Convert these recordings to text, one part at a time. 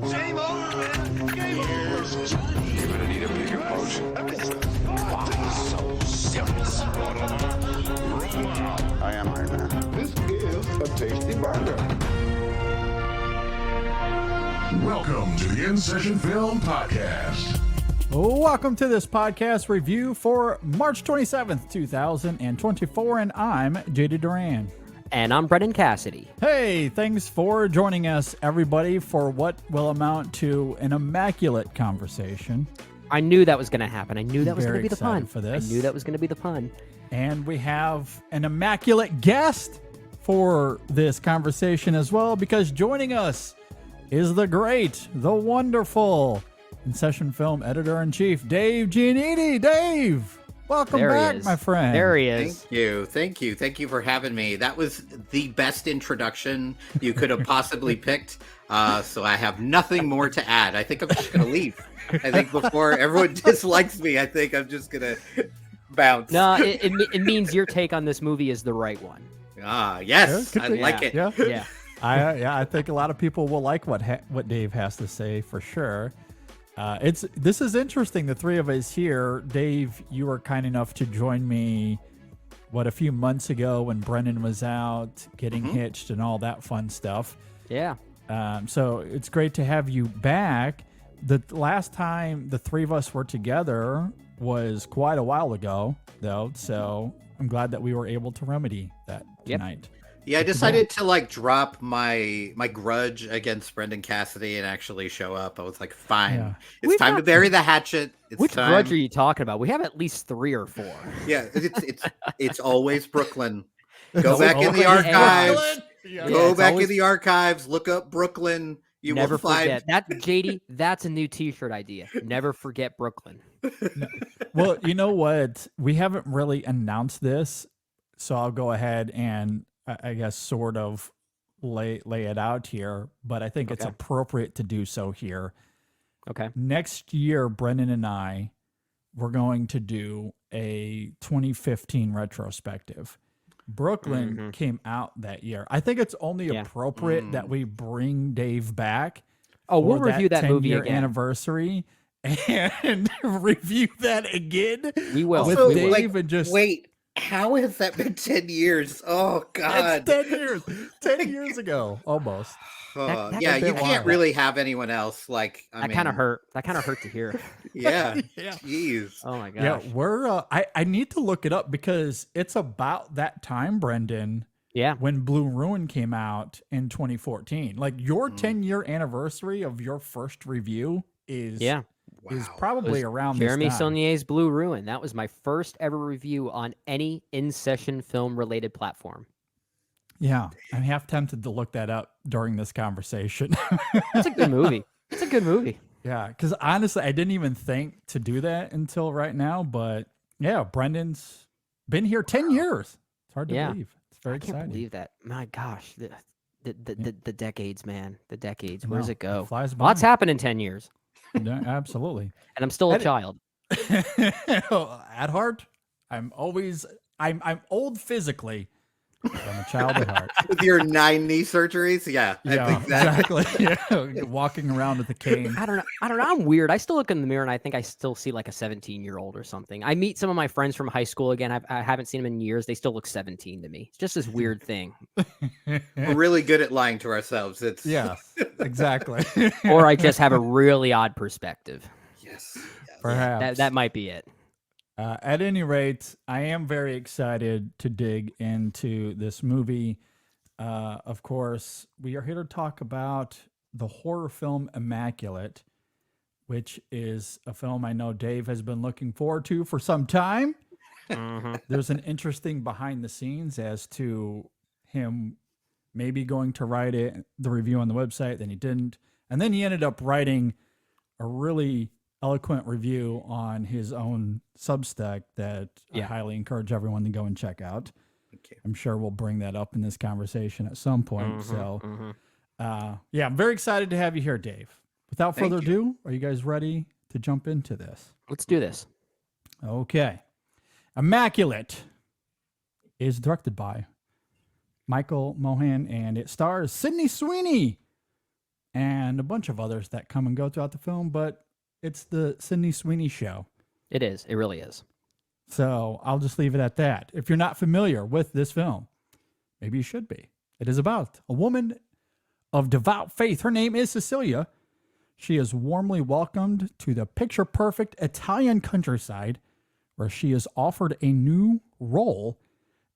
Game over, man. Game over. You're gonna need a bigger boat. Why so serious? I am Iron Man. This is a tasty burger. Welcome to the InSession Film Podcast. Welcome to this podcast review for March 27th, 2024, and I'm JD Duran. And I'm Brendan Cassidy. Hey, thanks for joining us, everybody, for what will amount to an immaculate conversation. I knew that was going to happen. I knew that was going to be the excited pun. for this. I knew that was going to be the pun. And we have an immaculate guest for this conversation as well, because joining us is the great, the wonderful InSession Film Editor-in-Chief, Dave Giannini. Dave, welcome There he back, is. my friend. There he is. Thank you for having me. That was the best introduction you could have possibly picked. So I have nothing more to add. I think I'm just gonna leave. I think before everyone dislikes me, I think I'm just gonna bounce. No, it means your take on this movie is the right one. Yes, Yeah, I like it. Yeah. Yeah. I think a lot of people will like what Dave has to say for sure. This is interesting. The three of us here. Dave, you were kind enough to join me, a few months ago when Brendan was out getting hitched and all that fun stuff. Yeah. So it's great to have you back. The last time the three of us were together was quite a while ago, though. So I'm glad that we were able to remedy that tonight. Yeah, I decided to drop my grudge against Brendan Cassidy and actually show up. I was like, fine, Yeah. it's time to bury the hatchet. It's Which time. grudge are you talking about? We have at least 3 or 4. Yeah, it's always Brooklyn. Go It's back in the always archives. Yeah. Go it's back always- in the archives. Look up Brooklyn. You Never will find. forget. That, JD, that's a new T-shirt idea. Never forget Brooklyn. Well, you know what? We haven't really announced this, so I'll go ahead and I guess sort of lay it out here, but I think it's Okay. appropriate to do so here. Okay. Next year, Brendan and I, we're going to do a 2015 retrospective. Brooklyn came out that year. I think it's only Yeah. appropriate that we bring Dave back. Oh, we'll for review that movie 10-year again. anniversary and review that again. We will. With Also, Dave and just wait, how has that been 10 years? Oh God. It's 10 years. 10 years ago, almost. That Yeah, could be you a can't while. really have anyone else. I That mean, kind of hurt. That kind of hurt to hear. Yeah. Yeah. Jeez. Oh my gosh. Yeah, we're. I need to look it up because it's about that time, Brendan, Yeah. when Blue Ruin came out in 2014. Like your 10-year anniversary of your first review is Yeah. is probably around Jeremy this time. Saulnier's Blue Ruin. That was my first ever review on any in-session film related platform. Yeah, I'm half tempted to look that up during this conversation. It's a good movie. It's a good movie. Yeah, because honestly, I didn't even think to do that until right now. But yeah, Brendan's been here 10 years. It's hard to Yeah. believe. It's very I can't exciting. believe that. My gosh. The decades, man. The decades. Where does No, it go? flies by. Lots happened in 10 years. Yeah, absolutely. And I'm still a That- child. At heart, I'm old physically. But I'm a child at heart. With your 9 knee surgeries, yeah. I Yeah, think that. exactly. Yeah, walking around with a cane. I don't know. I'm weird. I still look in the mirror and I think I still see like a 17-year-old or something. I meet some of my friends from high school again. I haven't seen them in years. They still look 17 to me. It's just this weird thing. We're really good at lying to ourselves. It's Yeah, exactly. Or I just have a really odd perspective. Yes. Perhaps. That might be it. At any rate, I am very excited to dig into this movie. Of course, we are here to talk about the horror film Immaculate, which is a film I know Dave has been looking forward to for some time. There's an interesting behind the scenes as to him maybe going to write the review on the website, then he didn't. And then he ended up writing a really eloquent review on his own Substack that I highly encourage everyone to go and check out. Okay. I'm sure we'll bring that up in this conversation at some point. Yeah, I'm very excited to have you here, Dave. Without Thank further you. ado, are you guys ready to jump into this? Let's do this. Okay. Immaculate is directed by Michael Mohan, and it stars Sydney Sweeney and a bunch of others that come and go throughout the film, but it's the Sydney Sweeney show. It is. It really is. So I'll just leave it at that. If you're not familiar with this film, maybe you should be. It is about a woman of devout faith. Her name is Cecilia. She is warmly welcomed to the picture-perfect Italian countryside, where she is offered a new role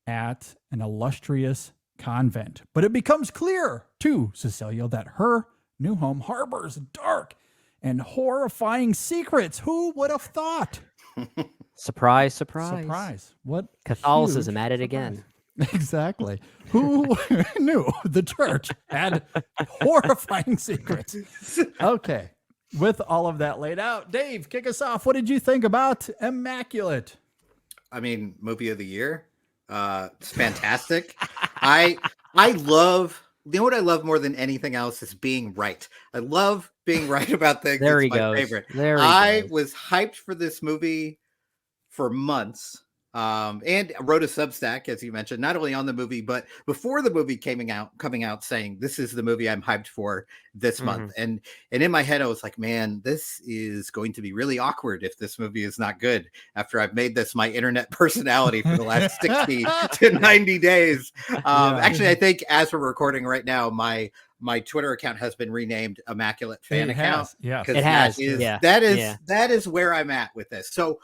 at an illustrious convent. But it becomes clear to Cecilia that her new home harbors dark and horrifying secrets. Who would have thought? Surprise, surprise. Surprise. What Catholicism huge at it surprise. again. Exactly. Who knew the church had horrifying secrets? Okay. With all of that laid out, Dave, kick us off. What did you think about Immaculate? I mean, movie of the year. It's fantastic. I love, you know what I love more than anything else is being right. I love being right about things. There It's he my goes. favorite. There he I goes. was hyped for this movie for months. And wrote a Substack, as you mentioned, not only on the movie, but before the movie coming out saying, this is the movie I'm hyped for this month. And in my head, I was like, man, this is going to be really awkward if this movie is not good after I've made this my internet personality for the last 60 to 90 days. Actually, I think as we're recording right now, my Twitter account has been renamed Immaculate Fan It Account. has, yes. It has, That is where I'm at with this. So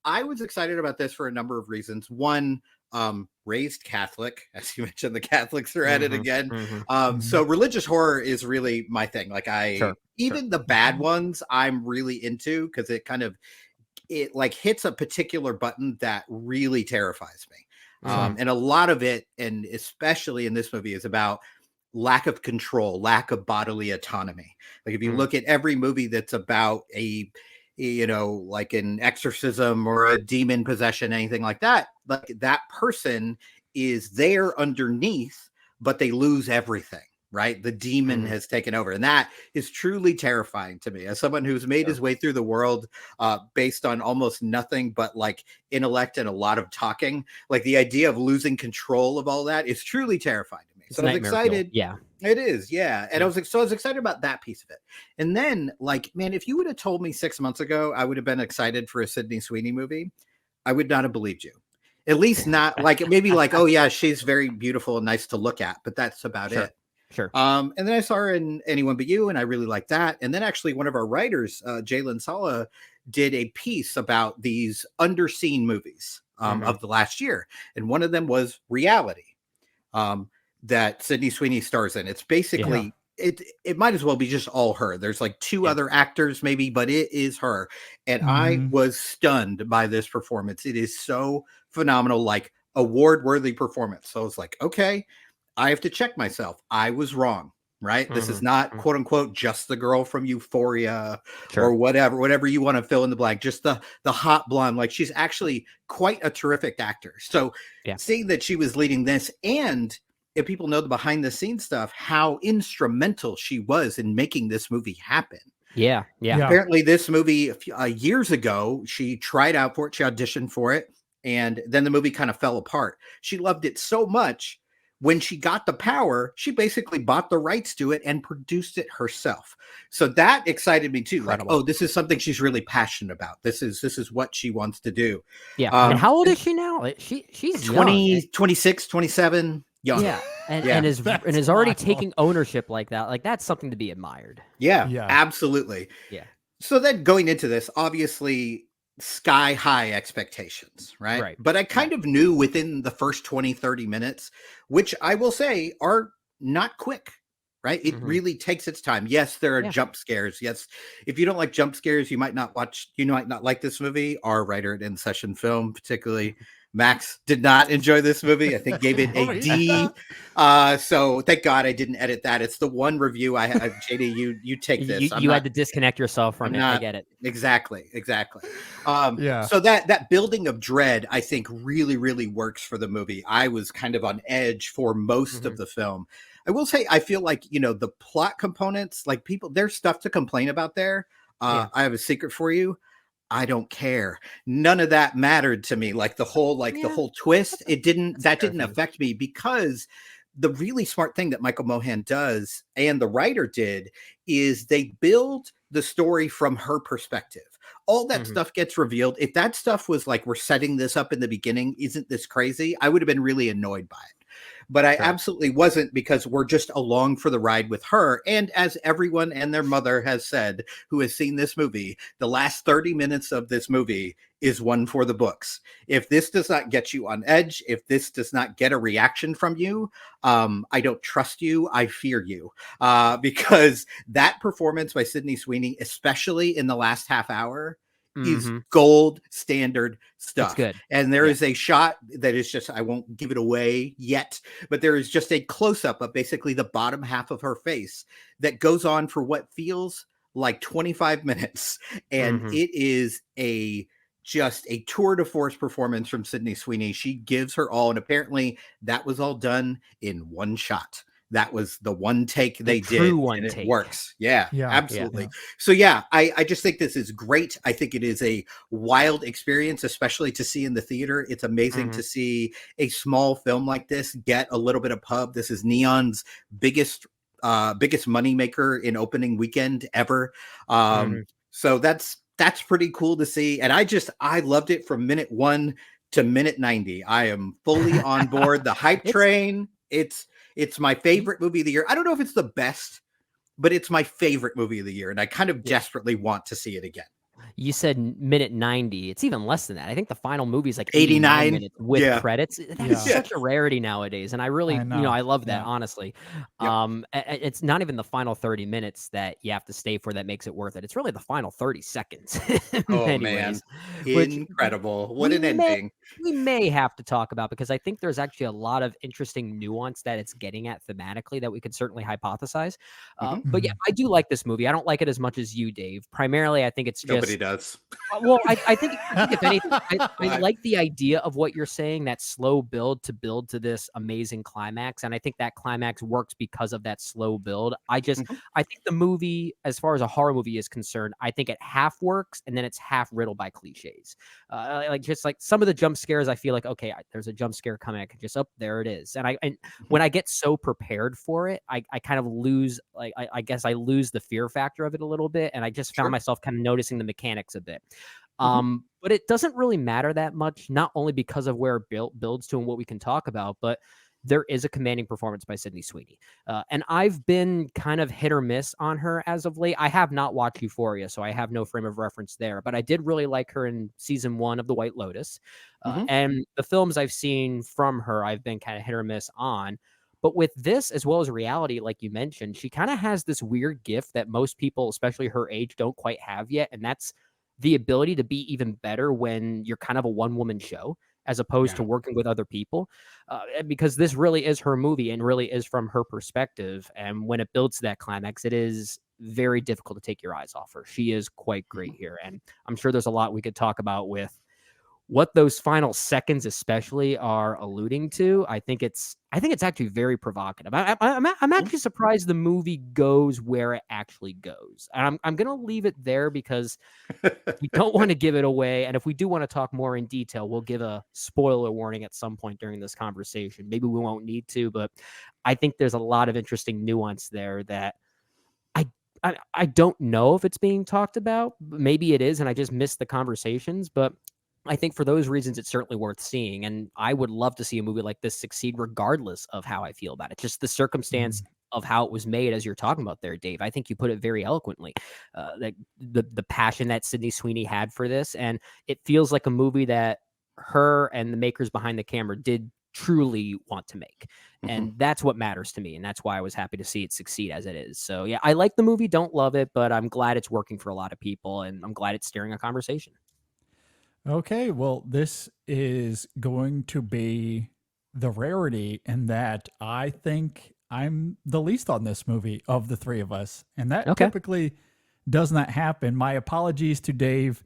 I was excited about this for a number of reasons. One, raised Catholic, as you mentioned, the Catholics are at it again. So religious horror is really my thing. Like even the bad ones, I'm really into because it like hits a particular button that really terrifies me. And a lot of it, and especially in this movie, is about lack of control, lack of bodily autonomy. Like if you look at every movie that's about like an exorcism or a demon possession, anything like that, like that person is there underneath, but they lose everything, right? The demon has taken over. And that is truly terrifying to me as someone who's made his way through the world based on almost nothing but like intellect and a lot of talking. Like the idea of losing control of all that is truly terrifying to me. So I was excited. Yeah. It is, yeah. And I was excited about that piece of it. And then, like, man, if you would have told me 6 months ago I would have been excited for a Sydney Sweeney movie, I would not have believed you. At least not like maybe like, oh yeah, she's very beautiful and nice to look at, but that's about it. Sure. And then I saw her in Anyone But You, and I really liked that. And then actually one of our writers, Jalen Sala, did a piece about these underseen movies of the last year. And one of them was Reality. That Sydney Sweeney stars in. It's basically it might as well be just all her. There's like two other actors maybe, but it is her. And I was stunned by this performance. It is so phenomenal, like award-worthy performance. So I was like, okay, I have to check myself. I was wrong, right? This is not quote unquote just the girl from Euphoria or whatever you want to fill in the blank. Just the hot blonde. Like she's actually quite a terrific actor. So seeing that she was leading this, and if people know the behind the scenes stuff, how instrumental she was in making this movie happen. Yeah. Apparently this movie years ago, she tried out for it. She auditioned for it. And then the movie kind of fell apart. She loved it so much. When she got the power, she basically bought the rights to it and produced it herself. So that excited me too. Incredible. Like, oh, this is something she's really passionate about. This is what she wants to do. Yeah. And how old is she now? She's 20, young. 26, 27. Young. Yeah. And is already taking ownership like that. Like that's something to be admired. Yeah, absolutely. Yeah. So then going into this, obviously sky high expectations, right? But I kind of knew within the first 20, 30 minutes, which I will say are not quick, right? It really takes its time. Yes, there are jump scares. Yes. If you don't like jump scares, you might not like this movie. Our writer at InSession Film, particularly Max, did not enjoy this movie. I think gave it a D. So thank God I didn't edit that. It's the one review I have. JD, you take this. You had to disconnect yourself from it. I get it. Exactly. So that building of dread, I think, really, really works for the movie. I was kind of on edge for most of the film. I will say, I feel like, the plot components, like there's stuff to complain about there. I have a secret for you. I don't care. None of that mattered to me. Like the whole twist, didn't affect me because the really smart thing that Michael Mohan does and the writer did is they build the story from her perspective. All that stuff gets revealed. If that stuff was like, we're setting this up in the beginning, isn't this crazy? I would have been really annoyed by it. But I absolutely wasn't, because we're just along for the ride with her. And as everyone and their mother has said who has seen this movie, the last 30 minutes of this movie is one for the books. If this does not get you on edge, if this does not get a reaction from you, I don't trust you. I fear you. Because that performance by Sydney Sweeney, especially in the last half hour, is gold standard stuff. It's good. And there is a shot that is just, I won't give it away yet, but there is just a close-up of basically the bottom half of her face that goes on for what feels like 25 minutes. And it is just a tour de force performance from Sydney Sweeney. She gives her all, and apparently that was all done in one shot. That was the one take they did, and it works. Yeah, absolutely. Yeah. So yeah, I just think this is great. I think it is a wild experience, especially to see in the theater. It's amazing to see a small film like this get a little bit of pub. This is Neon's biggest moneymaker in opening weekend ever. So that's pretty cool to see. And I loved it from minute 1 to minute 90. I am fully on board the hype train. It's my favorite movie of the year. I don't know if it's the best, but it's my favorite movie of the year. And I kind of desperately want to see it again. You said minute 90. It's even less than that. I think the final movie is like 89 minutes with credits. That's such a rarity nowadays. And I really, I love that, honestly. It's not even the final 30 minutes that you have to stay for that makes it worth it. It's really the final 30 seconds. Man. Incredible. What an ending. We may have to talk about, because I think there's actually a lot of interesting nuance that it's getting at thematically that we could certainly hypothesize. But yeah, I do like this movie. I don't like it as much as you, Dave. Primarily, I think it's just... Nobody does. Well, I think if anything, I like the idea of what you're saying, that slow build to this amazing climax. And I think that climax works because of that slow build. I think the movie, as far as a horror movie is concerned, I think it half works and then it's half riddled by cliches. Just like some of the jump scares, I feel like, okay, there's a jump scare coming. I can just, there it is. And when I get so prepared for it, I kind of lose, I guess I lose the fear factor of it a little bit. And I just found myself kind of noticing the mechanics a bit. But it doesn't really matter that much, not only because of where it builds to and what we can talk about, but there is a commanding performance by Sydney Sweeney. And I've been kind of hit or miss on her as of late. I have not watched Euphoria, so I have no frame of reference there, but I did really like her in season 1 of The White Lotus. And the films I've seen from her, I've been kind of hit or miss on. But with this, as well as Reality, like you mentioned, she kind of has this weird gift that most people, especially her age, don't quite have yet. And that's the ability to be even better when you're kind of a one-woman show, as opposed to working with other people, because this really is her movie and really is from her perspective. And when it builds to that climax, it is very difficult to take your eyes off her. She is quite great here. And I'm sure there's a lot we could talk about with what those final seconds especially are alluding to. I think it's actually very provocative. I'm actually surprised the movie goes where it actually goes. And I'm going to leave it there because we don't want to give it away. And if we do want to talk more in detail, we'll give a spoiler warning at some point during this conversation. Maybe we won't need to, but I think there's a lot of interesting nuance there that I don't know if it's being talked about. Maybe it is, and I just missed the conversations, but I think for those reasons, it's certainly worth seeing. And I would love to see a movie like this succeed regardless of how I feel about it. Just the circumstance of how it was made, as you're talking about there, Dave. I think you put it very eloquently. Like the passion that Sydney Sweeney had for this. And it feels like a movie that her and the makers behind the camera did truly want to make. And that's what matters to me. And that's why I was happy to see it succeed as it is. So yeah, I like the movie, don't love it, but I'm glad it's working for a lot of people. And I'm glad it's steering a conversation. Okay, well, this is going to be the rarity in that I think I'm the least on this movie of the three of us. And that typically does not happen. My apologies to Dave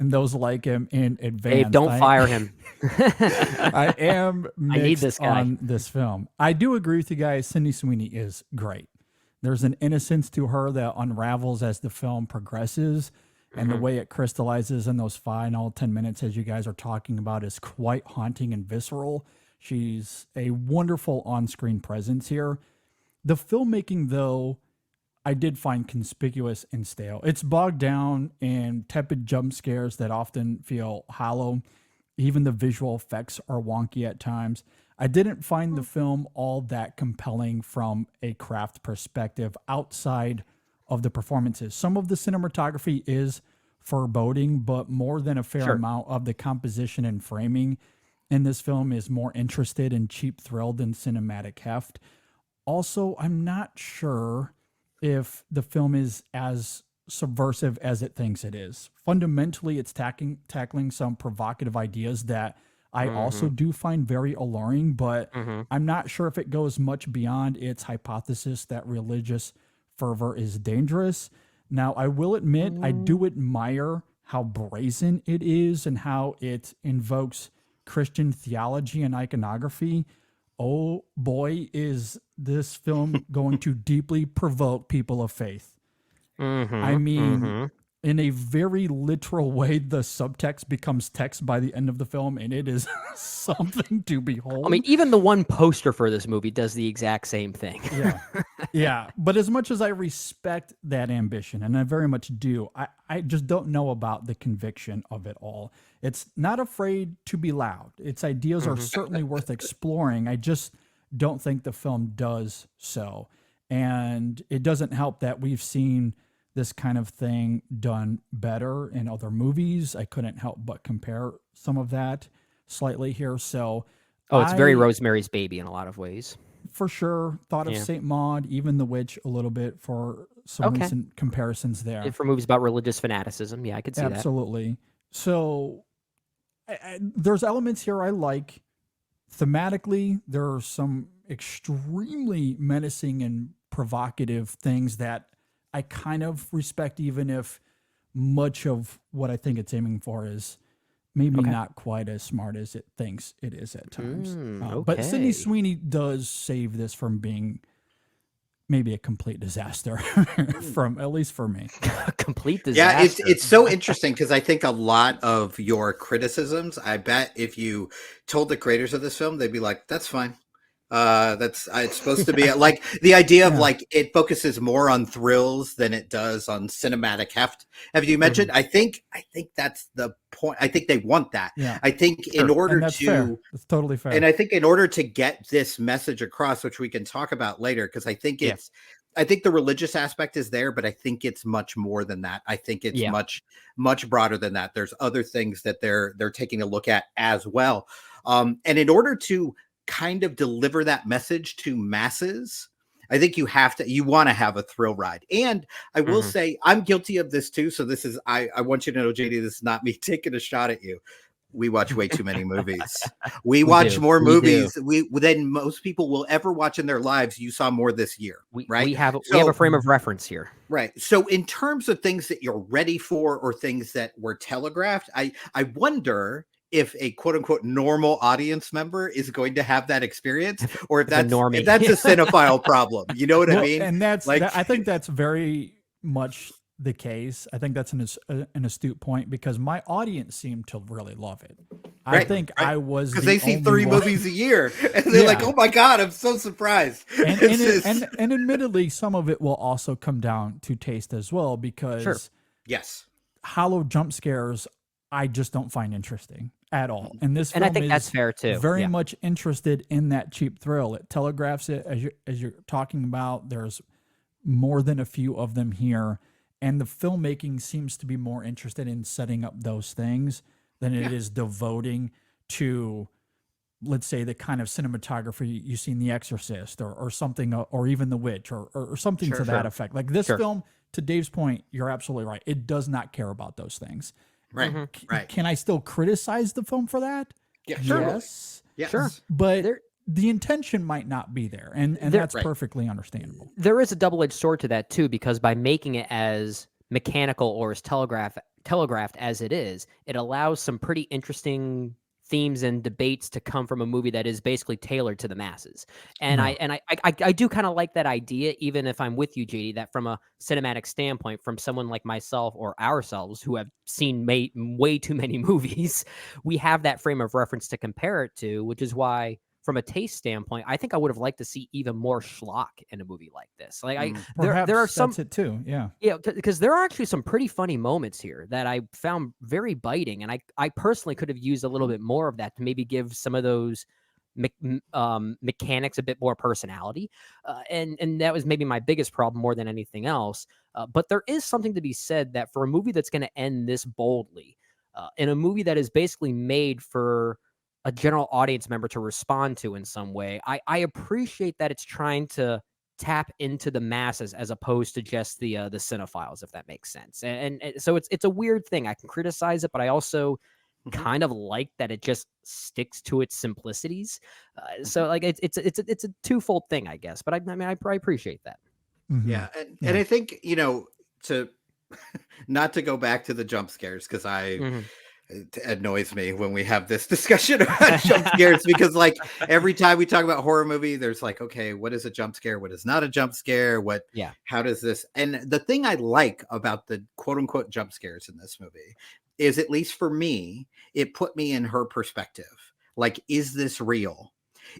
and those like him in advance. Dave, don't fire him. I am mixed I need this guy. on this film. I do agree with you guys. Sydney Sweeney is great. There's an innocence to her that unravels as the film progresses. And the way it crystallizes in those final 10 minutes, as you guys are talking about, is quite haunting and visceral. She's a wonderful on-screen presence here. The filmmaking, though, I did find conspicuous and stale. It's bogged down in tepid jump scares that often feel hollow. Even the visual effects are wonky at times. I didn't find the film all that compelling from a craft perspective outside of the performances. Some of the cinematography is foreboding, but more than a fair amount of the composition and framing in this film is more interested in cheap thrill than cinematic heft. Also, I'm not sure if the film is as subversive as it thinks it is. Fundamentally, it's tackling some provocative ideas that I also do find very alluring, but I'm not sure if it goes much beyond its hypothesis that religious fervor is dangerous. Now, I will admit, I do admire how brazen it is and how it invokes Christian theology and iconography. Oh boy, is this film going to deeply provoke people of faith. I mean, in a very literal way, the subtext becomes text by the end of the film, and it is something to behold. I mean, even the one poster for this movie does the exact same thing. Yeah. But as much as I respect that ambition, and I very much do, I just don't know about the conviction of it all. It's not afraid to be loud. Its ideas are certainly worth exploring. I just don't think the film does so. And it doesn't help that we've seen this kind of thing done better in other movies. I couldn't help but compare some of that slightly here. So, it's very Rosemary's Baby in a lot of ways. For sure. Thought of Saint Maud, even The Witch a little bit for some recent comparisons there. For movies about religious fanaticism. Yeah, I could see that. Absolutely. So there's elements here I like. Thematically, there are some extremely menacing and provocative things that I kind of respect, even if much of what I think it's aiming for is maybe not quite as smart as it thinks it is at times. But Sydney Sweeney does save this from being maybe a complete disaster, at least for me. Complete disaster. Yeah, it's so interesting because I think a lot of your criticisms, I bet if you told the creators of this film, they'd be like, that's fine. It's supposed to be like the idea of like it focuses more on thrills than it does on cinematic heft. Have you mentioned? I think that's the point. I think they want that. I think in order to, it's totally fair. And I think in order to get this message across, which we can talk about later, because I think I think the religious aspect is there, but I think it's much more than that. I think it's much broader than that. There's other things that they're taking a look at as well. And in order to kind of deliver that message to masses, I think you want to have a thrill ride. And I will say I'm guilty of this too. So this is, I want you to know, JD, this is not me taking a shot at you. We watch way too many movies. We watch more movies than most people will ever watch in their lives. You saw more this year, right? We have a frame of reference here. Right. So in terms of things that you're ready for or things that were telegraphed, I wonder if a quote unquote normal audience member is going to have that experience, or if that's a cinephile problem. You know what I mean? And that's like, I think that's very much the case. I think that's an astute point because my audience seemed to really love it. I think I was because they see 3 movies a year and they're like, "Oh my god, I'm so surprised." And admittedly, some of it will also come down to taste as well because hollow jump scares I just don't find interesting at all. And this film I think that's fair too. Very much interested in that cheap thrill. It telegraphs it as you're talking about. There's more than a few of them here. And the filmmaking seems to be more interested in setting up those things than it is devoting to, let's say, the kind of cinematography you see in The Exorcist or something, or even The Witch or something to that effect. Like this film, to Dave's point, you're absolutely right. It does not care about those things. Right. Right. Can I still criticize the film for that? Yeah. Yes. Sure. But the intention might not be there. And that's perfectly understandable. There is a double-edged sword to that too, because by making it as mechanical or as telegraphed as it is, it allows some pretty interesting themes and debates to come from a movie that is basically tailored to the masses. And I do kind of like that idea, even if I'm with you, JD, that from a cinematic standpoint, from someone like myself or ourselves who have seen way too many movies, we have that frame of reference to compare it to, which is why from a taste standpoint, I think I would have liked to see even more schlock in a movie like this. Like Perhaps there are some, that's it too. Yeah. yeah, because there are actually some pretty funny moments here that I found very biting, and I personally could have used a little bit more of that to maybe give some of those mechanics a bit more personality, and that was maybe my biggest problem more than anything else. But there is something to be said that for a movie that's going to end this boldly, in a movie that is basically made for a general audience member to respond to in some way, I appreciate that it's trying to tap into the masses as opposed to just the cinephiles, if that makes sense. And so it's a weird thing. I can criticize it, but I also kind of like that it just sticks to its simplicities. So like it's a twofold thing, I guess. But I mean, I appreciate that. Yeah, and I think, you know, to not to go back to the jump scares, because it annoys me when we have this discussion about jump scares, because like every time we talk about horror movie, there's like, okay, what is a jump scare? What is not a jump scare? How does this? And the thing I like about the quote unquote jump scares in this movie is, at least for me, it put me in her perspective. Like, is this real?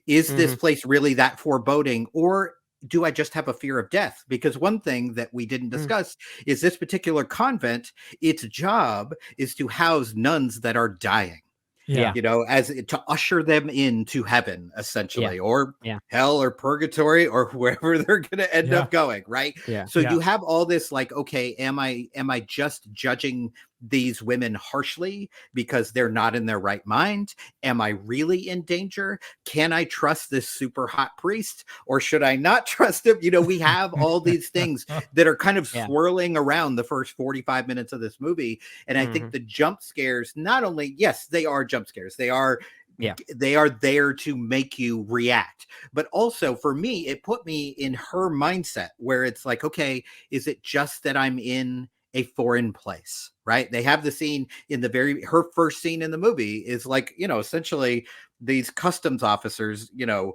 Is this place really that foreboding, or do I just have a fear of death? Because one thing that we didn't discuss is this particular convent, its job is to house nuns that are dying. Yeah. You know, as to usher them into heaven, essentially, or hell or purgatory or wherever they're going to end up going. Right. Yeah. So you have all this like, okay, am I just judging these women harshly because they're not in their right mind? Am I really in danger? Can I trust this super hot priest, or should I not trust him? You know, we have all these things that are kind of swirling around the first 45 minutes of this movie. And I think the jump scares, not only, yes, they are jump scares, they are there to make you react. But also for me, it put me in her mindset where it's like, okay, is it just that I'm in a foreign place, right? They have the scene in her first scene in the movie is like, you know, essentially these customs officers, you know,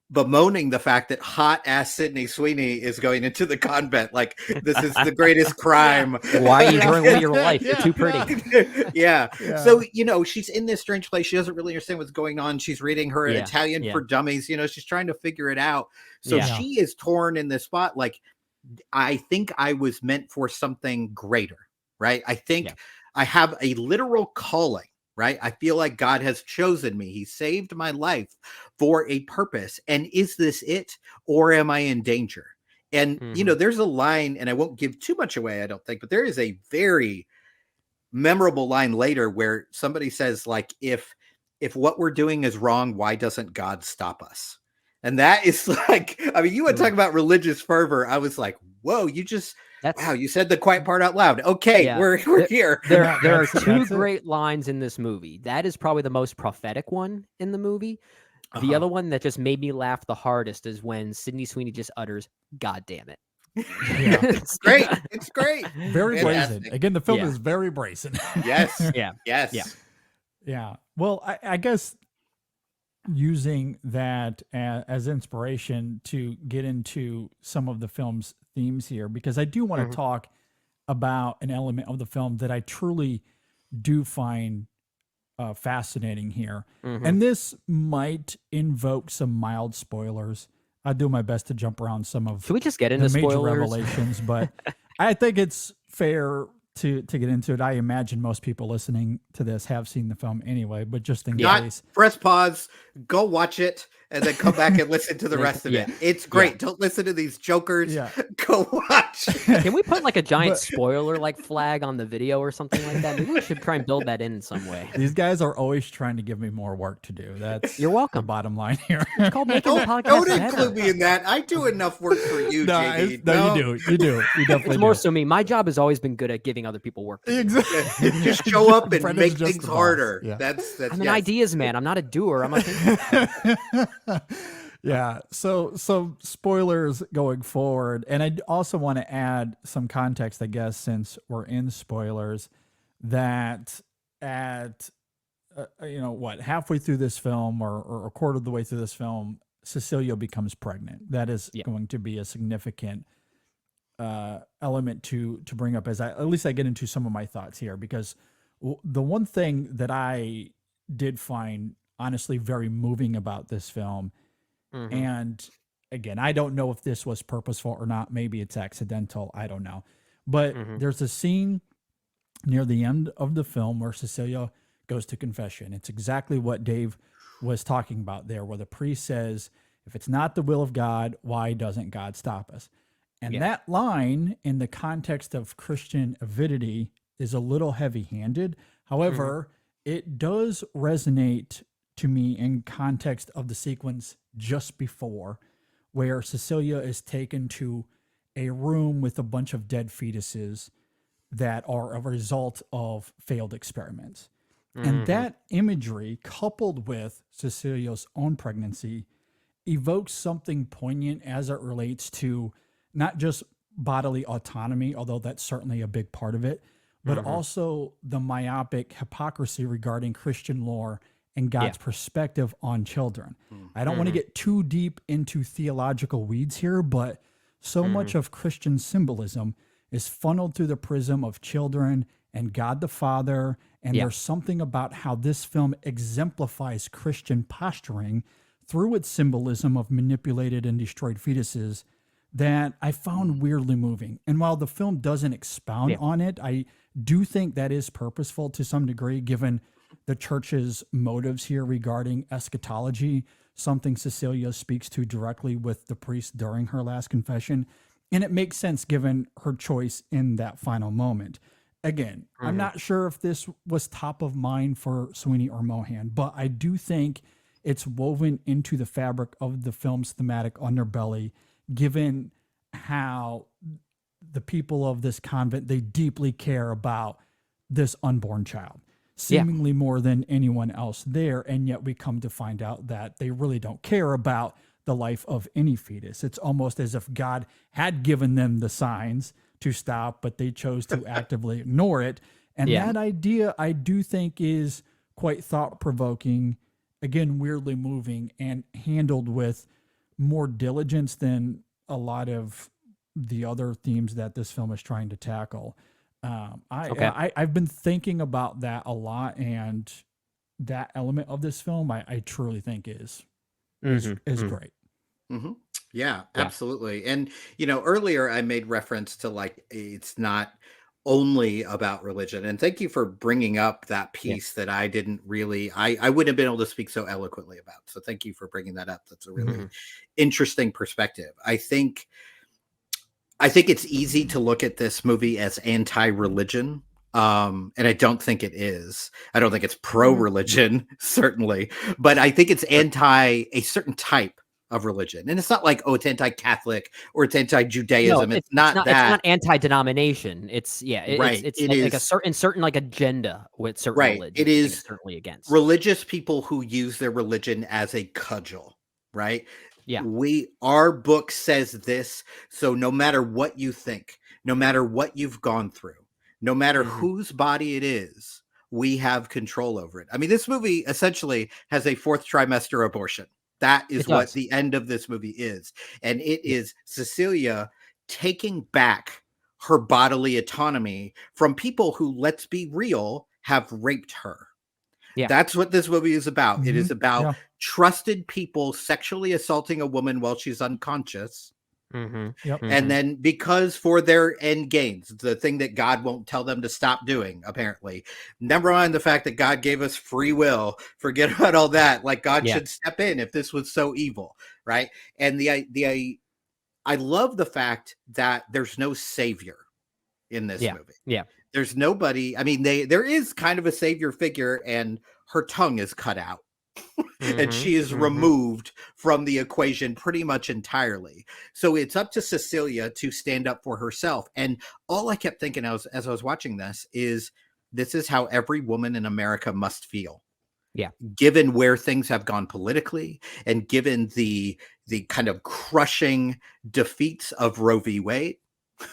bemoaning the fact that hot ass Sydney Sweeney is going into the convent. Like, this is the greatest crime. Why are you throwing away your life? You're too pretty. So, you know, she's in this strange place. She doesn't really understand what's going on. She's reading her Italian for Dummies. You know, she's trying to figure it out. So she is torn in this spot. Like, I think I was meant for something greater, right? I think I have a literal calling, right? I feel like God has chosen me. He saved my life for a purpose. And is this it, or am I in danger? And, you know, there's a line, and I won't give too much away, I don't think, but there is a very memorable line later where somebody says, like, if what we're doing is wrong, why doesn't God stop us? And that is like, I mean, you would talk about religious fervor. I was like, whoa, wow, you said the quiet part out loud. Okay, we're here. There are two great lines in this movie. That is probably the most prophetic one in the movie. The other one that just made me laugh the hardest is when Sydney Sweeney just utters, "God damn it." It's great. It's great. Very brazen. Again, the film is very brazen. Yes. Yeah. Well, I guess using that as inspiration to get into some of the film's themes here, because I do want to talk about an element of the film that I truly do find fascinating here. And this might invoke some mild spoilers. I'll do my best to jump around some of Should we just get into the major spoilers? revelations, but I think it's fair to get into it. I imagine most people listening to this have seen the film anyway, but just in case. Press pause, go watch it, and then come back and listen to the rest of it. It's great. Don't listen to these jokers. Go watch. Can we put like a giant spoiler like flag on the video or something like that? Maybe we should try and build that in some way. These guys are always trying to give me more work to do. That's You're welcome. the bottom line here. It's called making the podcast Don't better. include me in that. I do enough work for you, JD. No, you do. You definitely It's more do. so me. My job has always been good at giving other people work. Exactly. Just show up and Brendan's make just things the boss. harder. Yeah. That's I'm an ideas man. I'm not a doer. I'm a thinker. Yeah. So spoilers going forward. And I also want to add some context, I guess, since we're in spoilers, that at, halfway through this film or a quarter of the way through this film, Cecilia becomes pregnant. That is going to be a significant element to bring up as at least I get into some of my thoughts here, because the one thing that I did find honestly very moving about this film. Mhm. And again, I don't know if this was purposeful or not. Maybe it's accidental. I don't know. But Mhm. there's a scene near the end of the film where Cecilia goes to confession. It's exactly what Dave was talking about there, where the priest says, if it's not the will of God, why doesn't God stop us? And Yeah. that line, in the context of Christian avidity, is a little heavy handed. However, it does resonate to me in context of the sequence just before, where Cecilia is taken to a room with a bunch of dead fetuses that are a result of failed experiments. And Mhm. that imagery, coupled with Cecilia's own pregnancy, evokes something poignant as it relates to not just bodily autonomy, although that's certainly a big part of it, but Mhm. also the myopic hypocrisy regarding Christian lore and God's perspective on children. I don't want to Mhm. get too deep into theological weeds here, but so much Mhm. of Christian symbolism is funneled through the prism of children and God the Father. And Yeah. there's something about how this film exemplifies Christian posturing through its symbolism of manipulated and destroyed fetuses that I found weirdly moving. And while the film doesn't expound Yeah. on it, I do think that is purposeful to some degree, given the church's motives here regarding eschatology, something Cecilia speaks to directly with the priest during her last confession. And it makes sense given her choice in that final moment. Again, I'm Mhm. not sure if this was top of mind for Sweeney or Mohan, but I do think it's woven into the fabric of the film's thematic underbelly, given how the people of this convent, they deeply care about this unborn child, Yeah. seemingly more than anyone else there. And yet we come to find out that they really don't care about the life of any fetus. It's almost as if God had given them the signs to stop, but they chose to actively ignore it. And Yeah. that idea, I do think, is quite thought provoking, again, weirdly moving, and handled with more diligence than a lot of the other themes that this film is trying to tackle. Okay. I've been thinking about that a lot, and that element of this film, I truly think is Mhm. Mhm. great. Hmm. Yeah, Yeah. absolutely. And earlier I made reference to like it's not only about religion. And thank you for bringing up that Yeah. piece that I didn't really I wouldn't have been able to speak so eloquently about. So thank you for bringing that up. That's a really Mhm. interesting perspective. I think it's easy to look at this movie as anti-religion. And I don't think it is. I don't think it's pro-religion, certainly, but I think it's anti a certain type of religion. And it's not like, oh, it's anti-Catholic or it's No, anti-Judaism. It's it's not not. It's that. not anti-denomination. It's Right. It's It like a is certain like agenda with certain right. It religions. I think is it's certainly against. religious people who use their religion as a cudgel, right? Yeah. Our book says this, so no matter what you think, no matter what you've gone through, no matter Mhm. whose body it is, we have control over it. I mean, this movie essentially has a fourth trimester abortion. That It is what does. the end of this movie is. And it is Cecilia taking back her bodily autonomy from people who, let's be real, have raped her. Yeah. That's what this movie is about. It Hmm. is about Yeah. trusted people sexually assaulting a woman while she's unconscious. Mhm. Yep. And Mhm. then because for their end gains, the thing that God won't tell them to stop doing, apparently. Never mind the fact that God gave us free will. Forget about all that. Like God Yeah. should step in if this was so evil, right? And I love the fact that there's no savior in this Yeah. movie. Yeah. There's nobody. I mean, there is kind of a savior figure, and her tongue is cut out, and Mhm. she is Mhm. removed from the equation pretty much entirely. So it's up to Cecilia to stand up for herself. And all I kept thinking as I was watching this is how every woman in America must feel, Yeah. given where things have gone politically, and given the kind of crushing defeats of Roe v. Wade.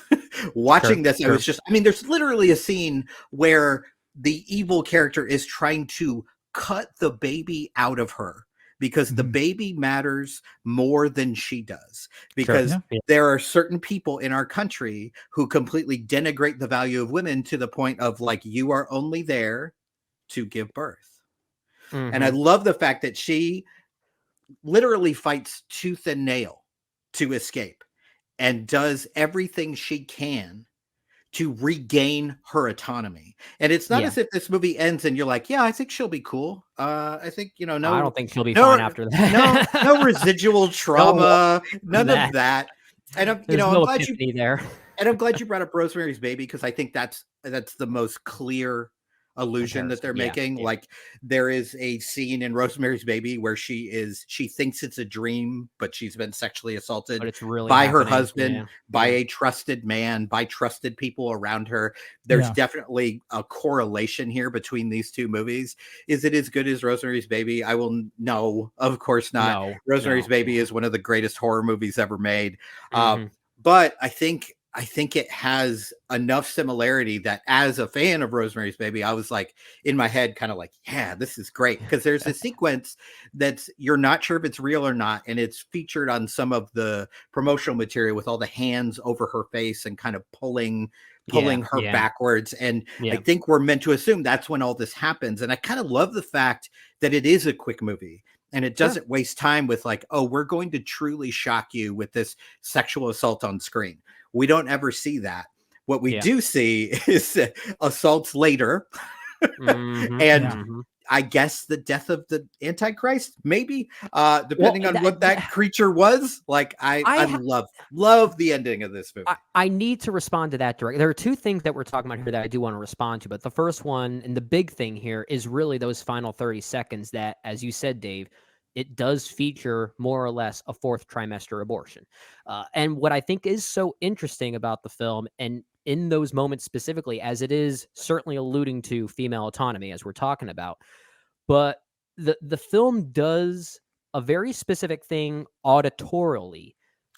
Sure. Watching this, Sure. I mean, there's literally a scene where the evil character is trying to cut the baby out of her because the Mhm. baby matters more than she does. Sure. Because Yeah. Yeah. there are certain people in our country who completely denigrate the value of women to the point of like, you are only there to give birth. And I love the fact that she literally fights tooth and nail to escape and does everything she can to regain her autonomy. And it's not as if this movie ends and you're like, yeah, I think she'll be cool. I think, no, I don't think she'll be fine after that. no residual trauma, none of that. And I'm glad I'm glad you brought up Rosemary's Baby, because I think that's the most clear illusion that they're making. Yeah. Like, there is a scene in Rosemary's Baby where she thinks it's a dream, but she's been sexually assaulted but it's really by her husband, by a trusted man, by trusted people around her. There's definitely a correlation here between these two movies. Is it as good as Rosemary's Baby? No, of course not. No, Rosemary's Baby is one of the greatest horror movies ever made. But I think it has enough similarity that, as a fan of Rosemary's Baby, I was like, in my head, kind of like, yeah, this is great. Because there's a sequence that's, you're not sure if it's real or not. And it's featured on some of the promotional material with all the hands over her face and kind of pulling her backwards. And I think we're meant to assume that's when all this happens. And I kind of love the fact that it is a quick movie. And it doesn't waste time with like, oh, we're going to truly shock you with this sexual assault on screen. We don't ever see that. What we do see is assaults later. And I guess the death of the Antichrist, maybe, depending on what that creature was. Like, I love the ending of this movie. I need to respond to that directly. There are two things that we're talking about here that I do want to respond to. But the first one, and the big thing here, is really those final 30 seconds that, as you said, Dave, it does feature more or less a fourth trimester abortion. And what I think is so interesting about the film, and in those moments specifically, as it is certainly alluding to female autonomy, as we're talking about, but the film does a very specific thing auditorially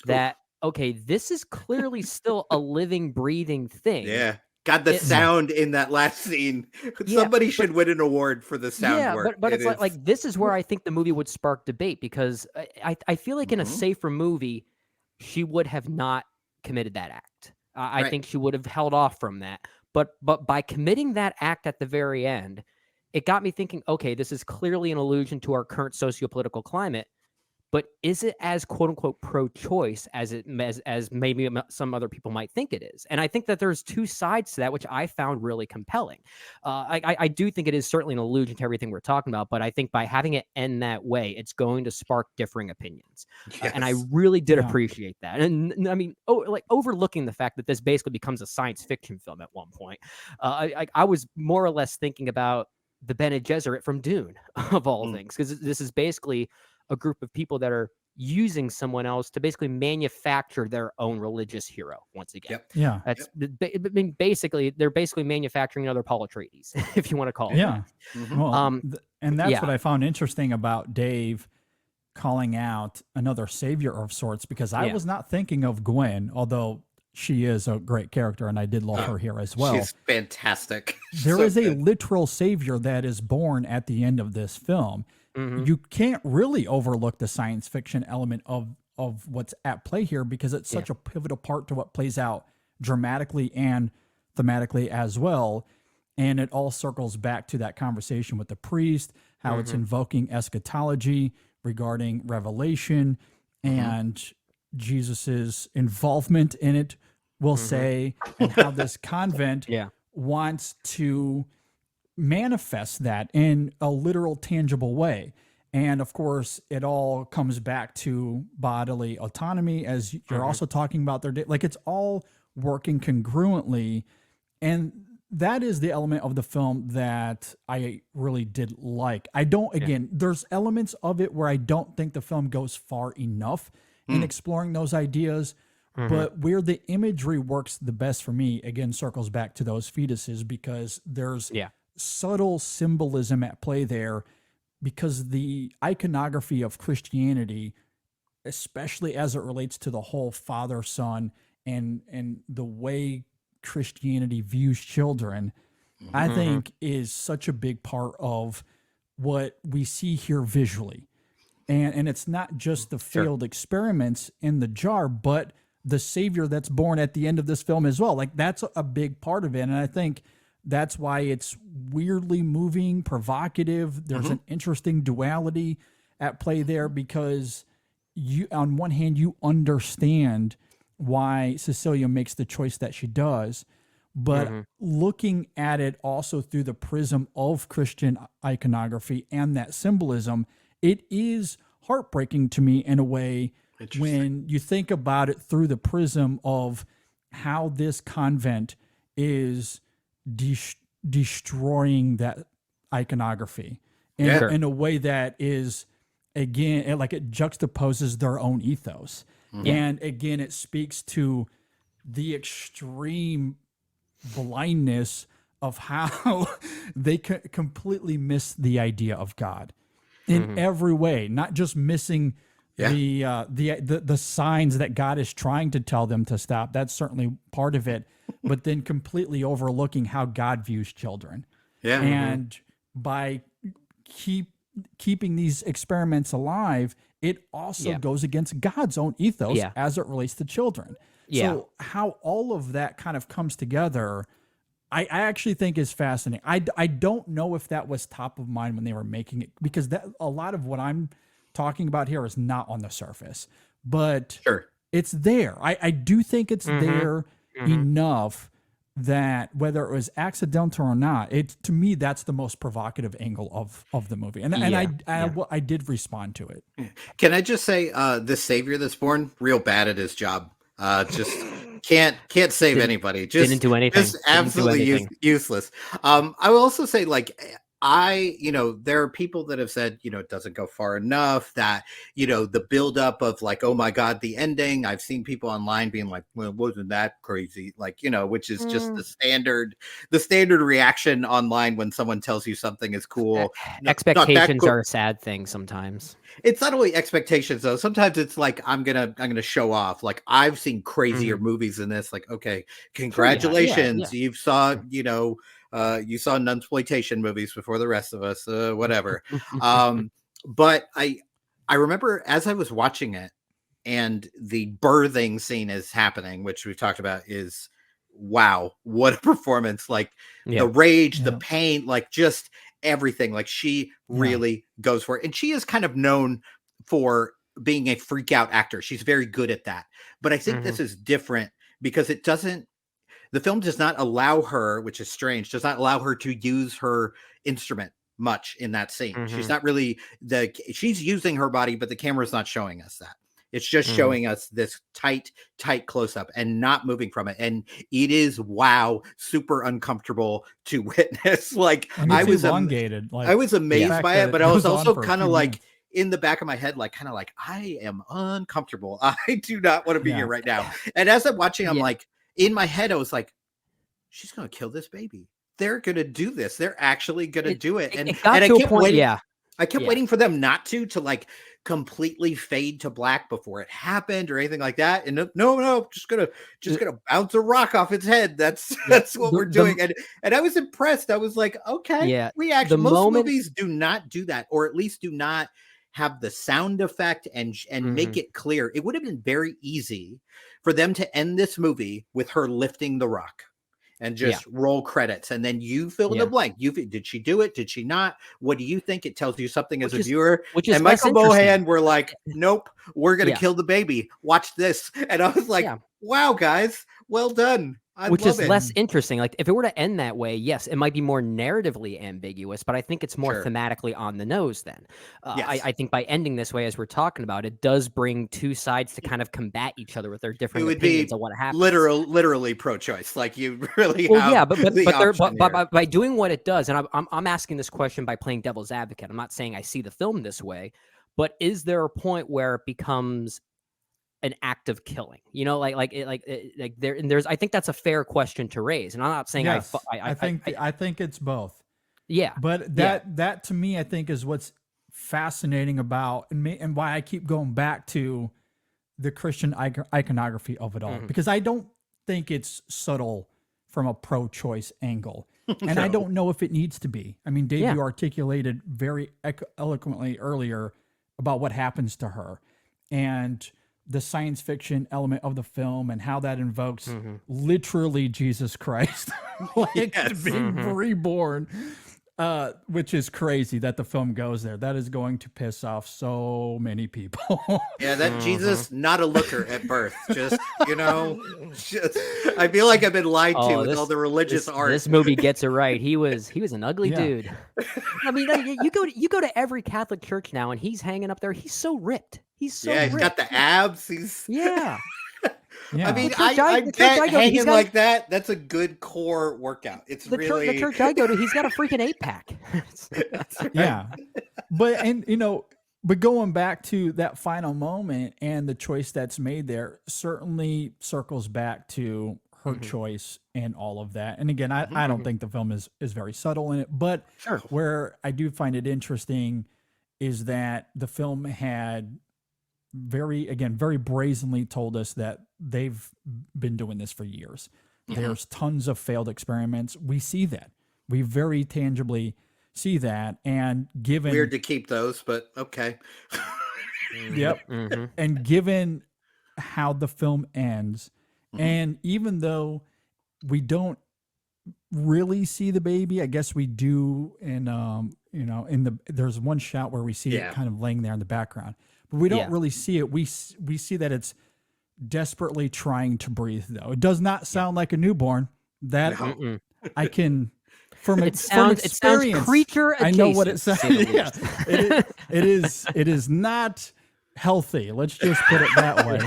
that, okay, this is clearly still a living, breathing thing. Yeah. God, the sound in that last scene. Somebody should win an award for the sound work. But it's like this is where I think the movie would spark debate, because I feel like in a safer movie, she would have not committed that act. I think she would have held off from that. But by committing that act at the very end, it got me thinking, okay, this is clearly an allusion to our current sociopolitical climate. But is it as quote unquote pro-choice as maybe some other people might think it is? And I think that there's two sides to that, which I found really compelling. I do think it is certainly an allusion to everything we're talking about, but I think by having it end that way, it's going to spark differing opinions. And I really did appreciate that. And I mean, overlooking the fact that this basically becomes a science fiction film at one point, I was more or less thinking about the Bene Gesserit from Dune, of all things, because this is basically a group of people that are using someone else to basically manufacture their own religious hero once again. That's basically, they're basically manufacturing another Paul Atreides, if you want to call it. Well, and that's what I found interesting about Dave calling out another savior of sorts, because I was not thinking of Gwen, although she is a great character and I did love her here as well. She's fantastic. There is a literal savior that is born at the end of this film. You can't really overlook the science fiction element of what's at play here, because it's such a pivotal part to what plays out dramatically and thematically as well. And it all circles back to that conversation with the priest, how it's invoking eschatology regarding Revelation and Jesus's involvement in it, we'll say, and how this convent wants to manifest that in a literal, tangible way. And of course, it all comes back to bodily autonomy, as you're also talking about their like, it's all working congruently. And that is the element of the film that I really did like. I don't, again, there's elements of it where I don't think the film goes far enough in exploring those ideas, but where the imagery works the best for me, again, circles back to those fetuses, because there's subtle symbolism at play there, because the iconography of Christianity, especially as it relates to the whole father-son and the way Christianity views children, I think is such a big part of what we see here visually. And it's not just the failed experiments in the jar, but the savior that's born at the end of this film as well. Like, that's a big part of it. And I think That's why it's weirdly moving, provocative. There's an interesting duality at play there, because you, on one hand, you understand why Cecilia makes the choice that she does, but looking at it also through the prism of Christian iconography and that symbolism, it is heartbreaking to me in a way when you think about it through the prism of how this convent is destroying that iconography in a way that is, again, it juxtaposes their own ethos. And again, it speaks to the extreme blindness of how they completely miss the idea of God in every way, not just missing the signs that God is trying to tell them to stop. That's certainly part of it, but then completely overlooking how God views children. Yeah. And by keeping these experiments alive, it also goes against God's own ethos as it relates to children. So how all of that kind of comes together, I actually think is fascinating. I don't know if that was top of mind when they were making it, because that a lot of what I'm talking about here is not on the surface, but it's there. I do think it's there enough that whether it was accidental or not, to me, that's the most provocative angle of the movie. And I did respond to it. Can I just say, the Savior that's born, real bad at his job. Just can't save anybody. Just didn't do anything. Just absolutely useless. I will also say, there are people that have said, it doesn't go far enough, that, the buildup of oh my God, the ending. I've seen people online being like, well, wasn't that crazy? Which is just the standard reaction online when someone tells you something is cool. Expectations are a sad thing sometimes. It's not only expectations though. Sometimes it's I'm gonna show off. I've seen crazier movies than this. Okay, congratulations. You saw, you saw nunsploitation movies before the rest of us, whatever. But I remember as I was watching it and the birthing scene is happening, which we've talked about, is wow, what a performance. The rage, the pain, just everything. She really goes for it. And she is kind of known for being a freak out actor. She's very good at that. But I think this is different because the film does not allow her, which is strange, does not allow her to use her instrument much in that scene. She's not really she's using her body, but the camera's not showing us that. It's just showing us this tight close up and not moving from it. And it is, wow, super uncomfortable to witness. I was elongated. I was amazed by it, but I was also kind of in the back of my head, I am uncomfortable. I do not want to be here right now. And as I'm watching, I'm in my head, I was like, she's going to kill this baby. They're going to do this. They're actually going to do it. And I kept waiting. I kept waiting for them not to completely fade to black before it happened or anything like that. And no, just gonna bounce a rock off its head. That's what we're doing. And I was impressed. I was like, okay, most movies do not do that, or at least do not have the sound effect and make it clear. It would have been very easy for them to end this movie with her lifting the rock and just roll credits. And then you fill in the blank. Did she do it? Did she not? What do you think? It tells you something as a viewer. And Michael Bohan were like, nope, we're going to kill the baby. Watch this. And I was like, wow, guys, well done. Which is less interesting. If it were to end that way, yes, it might be more narratively ambiguous, but I think it's more thematically on the nose then. I think by ending this way, as we're talking about, it does bring two sides to kind of combat each other with their different opinions of what happens. Literally pro-choice. You really have but by doing what it does, and I'm asking this question by playing devil's advocate. I'm not saying I see the film this way, but is there a point where it becomes an act of killing, there's, I think that's a fair question to raise. And I'm not saying I think it's both. Yeah. But that to me, I think is what's fascinating about, and why I keep going back to the Christian iconography of it all, because I don't think it's subtle from a pro-choice angle. And I don't know if it needs to be. I mean, Dave, you articulated very eloquently earlier about what happens to her. And the science fiction element of the film and how that invokes Mm-hmm. literally Jesus Christ, like Yes. being reborn, which is crazy that the film goes there. That is going to piss off so many people. Yeah, that Jesus, not a looker at birth. Just, just I feel like I've been lied to with all the religious art. This movie gets it right. He was an ugly Yeah. dude. I mean, like, you go to every Catholic church now, and he's hanging up there. He's so ripped. He's so He's ripped. got the abs. He's Yeah. Yeah. I mean, The church I I go to, bet he's hanging got- like that's a good core workout. It's The really church I go to, he's got a freaking 8-pack. Yeah. But going back to that final moment and the choice that's made there certainly circles back to her choice and all of that. And again, I don't think the film is very subtle in it, but Sure. where I do find it interesting is that the film had very brazenly told us that they've been doing this for years. There's tons of failed experiments. We see that. We very tangibly see that. And given weird to keep those, but okay. Yep. Mm-hmm. And given how the film ends, and even though we don't really see the baby, I guess we do in there's one shot where we see it kind of laying there in the background, but we don't really see it. We see that it's desperately trying to breathe, though. It does not sound like a newborn. That I can from experience. creature I know what it adjacent, sounds. to say the Yeah, least. it is not healthy. Let's just put it that way.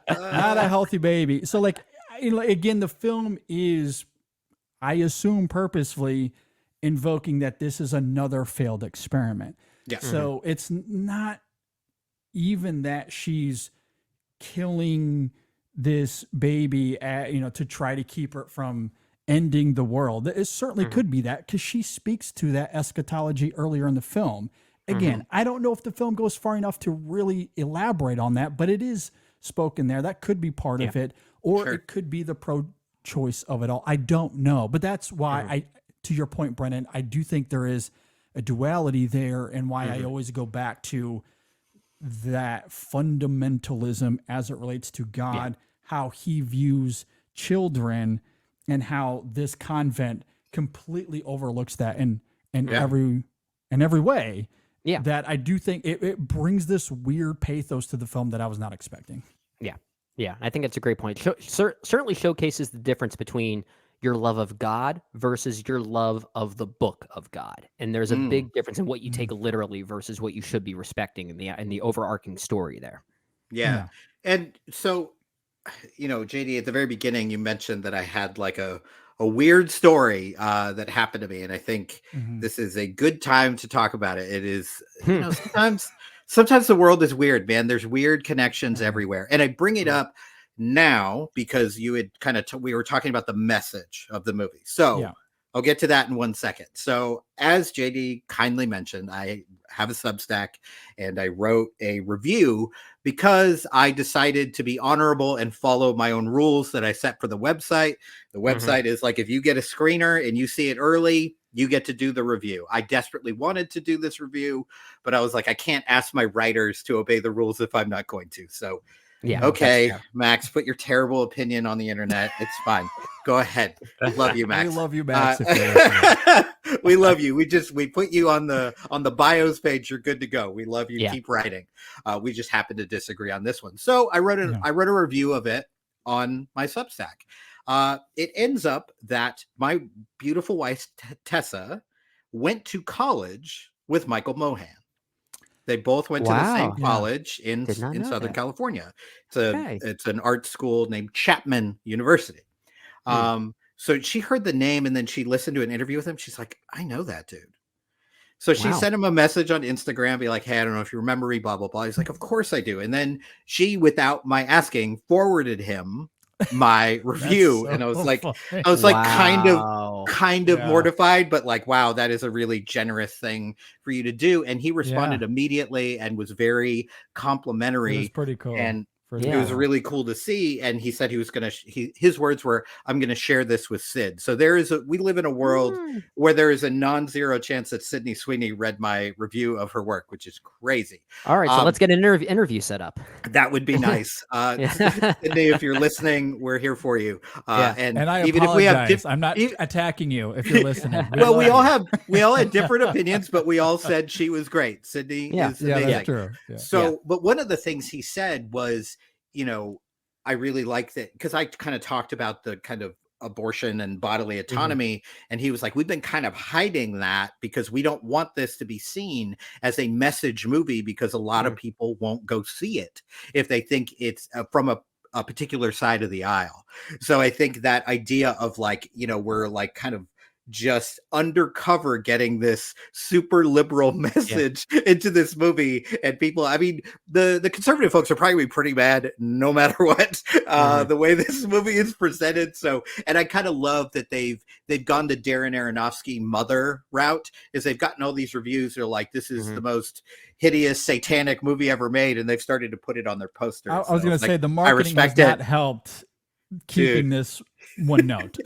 Not a healthy baby. So, like, again, the film is, I assume, purposefully invoking that this is another failed experiment. Yeah. So it's not even that she's killing this baby, to try to keep her from ending the world. It certainly could be that, because she speaks to that eschatology earlier in the film. Again, I don't know if the film goes far enough to really elaborate on that, but it is spoken there. That could be part of it, or it could be the pro-choice of it all. I don't know, but that's why to your point, Brennan, I do think there is a duality there, and why I always go back to that fundamentalism as it relates to God, how he views children, and how this convent completely overlooks that in every way. Yeah. That I do think it brings this weird pathos to the film that I was not expecting. Yeah, I think that's a great point. Certainly showcases the difference between your love of God versus your love of the book of God. And there's a big difference in what you take literally versus what you should be respecting in the overarching story there. Yeah. And so, JD, at the very beginning, you mentioned that I had like a weird story that happened to me. And I think this is a good time to talk about it. It is, sometimes the world is weird, man. There's weird connections everywhere. And I bring it up now because you had we were talking about the message of the movie. So I'll get to that in 1 second. So as JD kindly mentioned, I have a Substack and I wrote a review because I decided to be honorable and follow my own rules that I set for the website. The website is like, if you get a screener and you see it early, you get to do the review. I desperately wanted to do this review, but I was like, I can't ask my writers to obey the rules if I'm not going to. So okay, Max, put your terrible opinion on the internet. It's fine. Go ahead. Love you, Max. We love you, Max. We love you. We put you on the bios page. You're good to go. We love you. Keep writing. We just happen to disagree on this one. So I wrote a review of it on my Substack. It ends up that my beautiful wife Tessa went to college with Michael Mohan. They both went to the same college in Southern California. It's an art school named Chapman University. So she heard the name and then she listened to an interview with him. She's like, I know that dude. So she sent him a message on Instagram, be like, hey, I don't know if you remember me, blah, blah, blah. He's like, of course I do. And then she, without my asking, forwarded him my review. And I was like, kind of mortified, but like, wow, that is a really generous thing for you to do. And he responded immediately and was very complimentary. It was pretty cool. And It was really cool to see. And he said he was going to, his words were, I'm going to share this with Sid. So we live in a world where there is a non-zero chance that Sydney Sweeney read my review of her work, which is crazy. All right. So let's get an interview set up. That would be nice. Sydney, if you're listening, we're here for you. And I even apologize. if we have I'm not attacking you if you're listening. Well, we all had different opinions, but we all said she was great. Sydney is amazing. That's true. Yeah. So, but one of the things he said was, I really like that, because I kind of talked about the kind of abortion and bodily autonomy, and he was like, we've been kind of hiding that because we don't want this to be seen as a message movie, because a lot of people won't go see it if they think it's from a particular side of the aisle. So I think that idea of like, we're like kind of just undercover getting this super liberal message into this movie, and people, I mean, the conservative folks are probably pretty mad no matter what, the way this movie is presented. So, and I kind of love that they've gone the Darren Aronofsky Mother route, is they've gotten all these reviews. They're like, this is the most hideous satanic movie ever made, and they've started to put it on their posters. I was going to say the marketing has not helped keeping this one note.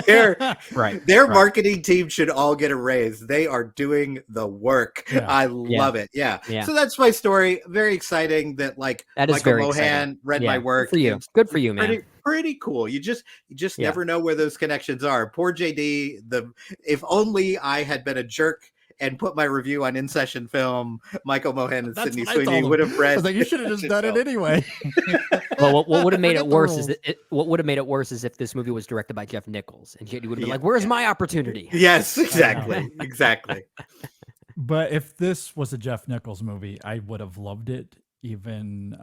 Their marketing team should all get a raise. They are doing the work. I love it. So that's my story. Very exciting that Michael Mohan read my work. Good for you, man. Pretty cool. You just never know where those connections are. Poor JD. If only I had been a jerk and put my review on InSession Film, Michael Mohan and Sydney Sweeney would have read. I was like, you should have just done it anyway. Well, what would have made it worse is if this movie was directed by Jeff Nichols, and JD would have been like, "Where's my opportunity?" Yes, exactly. But if this was a Jeff Nichols movie, I would have loved it. Even if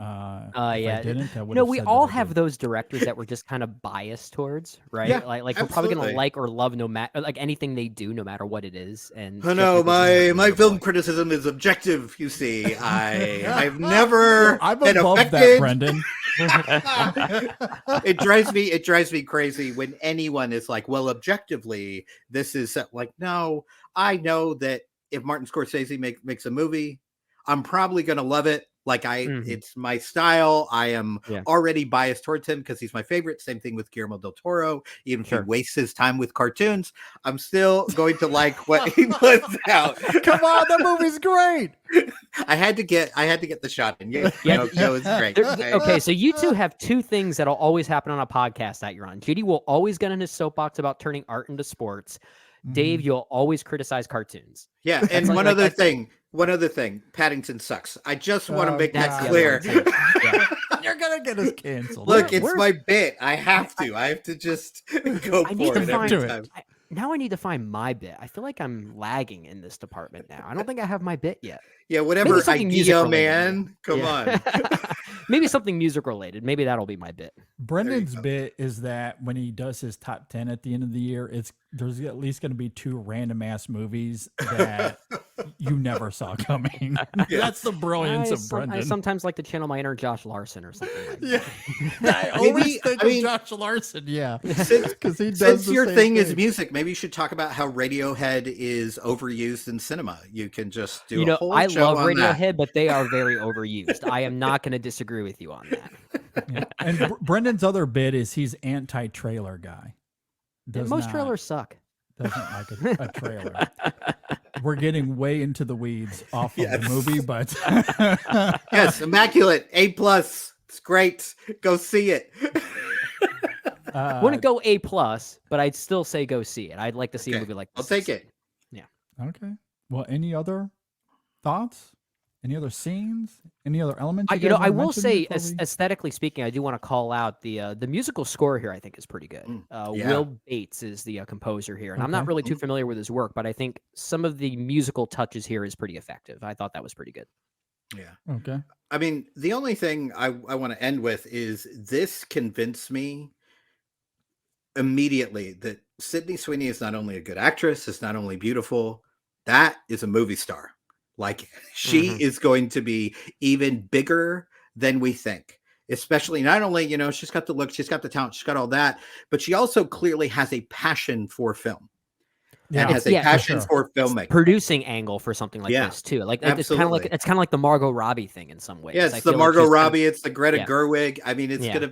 I didn't, I would have we said all that have those directors that we're just kind of biased towards, right? Yeah, like we're probably gonna like or love no matter anything they do, no matter what it is. And no, my film criticism is objective. You see, I've never I'm been above affected. that, Brendan. It drives me crazy when anyone is like, well, objectively, this is like, no, I know that if Martin Scorsese makes a movie, I'm probably gonna love it. Like it's my style. I am already biased towards him because he's my favorite. Same thing with Guillermo del Toro. Even if he wastes his time with cartoons, I'm still going to like what he puts out. Come on, that movie's great. I had to get the shot in. That was great. Okay, so you two have two things that'll always happen on a podcast that you're on. JD will always get in his soapbox about turning art into sports. Dave, you'll always criticize cartoons. Yeah, and one other thing, Paddington sucks. I just want to make that clear. You're gonna get us canceled. Look, it's my bit. I have to just go for it every time. Now I need to find my bit. I feel like I'm lagging in this department now. I don't think I have my bit yet. Yeah, whatever idea, man. Come on. Maybe something music related. Maybe that'll be my bit. Brendan's bit is that when he does his top 10 at the end of the year, there's at least going to be 2 random ass movies that you never saw coming. That's the brilliance of Brendan. I sometimes like to channel my inner Josh Larson or something like that. I always think of Josh Larson. Yeah. Because he does. Since your thing is music, maybe you should talk about how Radiohead is overused in cinema. You can just do a whole show love on Radiohead, that. But they are very overused. I am not going to disagree with you on that. Yeah. And Brendan's other bit is he's anti-trailer guy. Most trailers suck. Doesn't like a trailer. We're getting way into the weeds off of the movie, but yes, Immaculate, A+. It's great. Go see it. Wouldn't go A+, but I'd still say go see it. I'd like to see a movie like this. I'll take it. Yeah. Okay. Well, any other thoughts? Any other scenes? Any other elements? I will say, aesthetically speaking, I do want to call out the musical score here. I think is pretty good. Will Bates is the composer here, and I'm not really too familiar with his work, but I think some of the musical touches here is pretty effective. I thought that was pretty good. Yeah. Okay. I mean, the only thing I want to end with is this convinced me immediately that Sydney Sweeney is not only a good actress, is not only beautiful, that is a movie star. Like she is going to be even bigger than we think, especially not only, she's got the look, she's got the talent, she's got all that, but she also clearly has a passion for film. Yeah. and has a Yeah, for passion sure. for filmmaking. producing angle for something like Yeah, this too. Like it's kind of like absolutely. the Margot Robbie thing in some ways. Yeah, I it's the feel like Margot she's kind of, Robbie, it's the Greta yeah, Gerwig. I mean, yeah,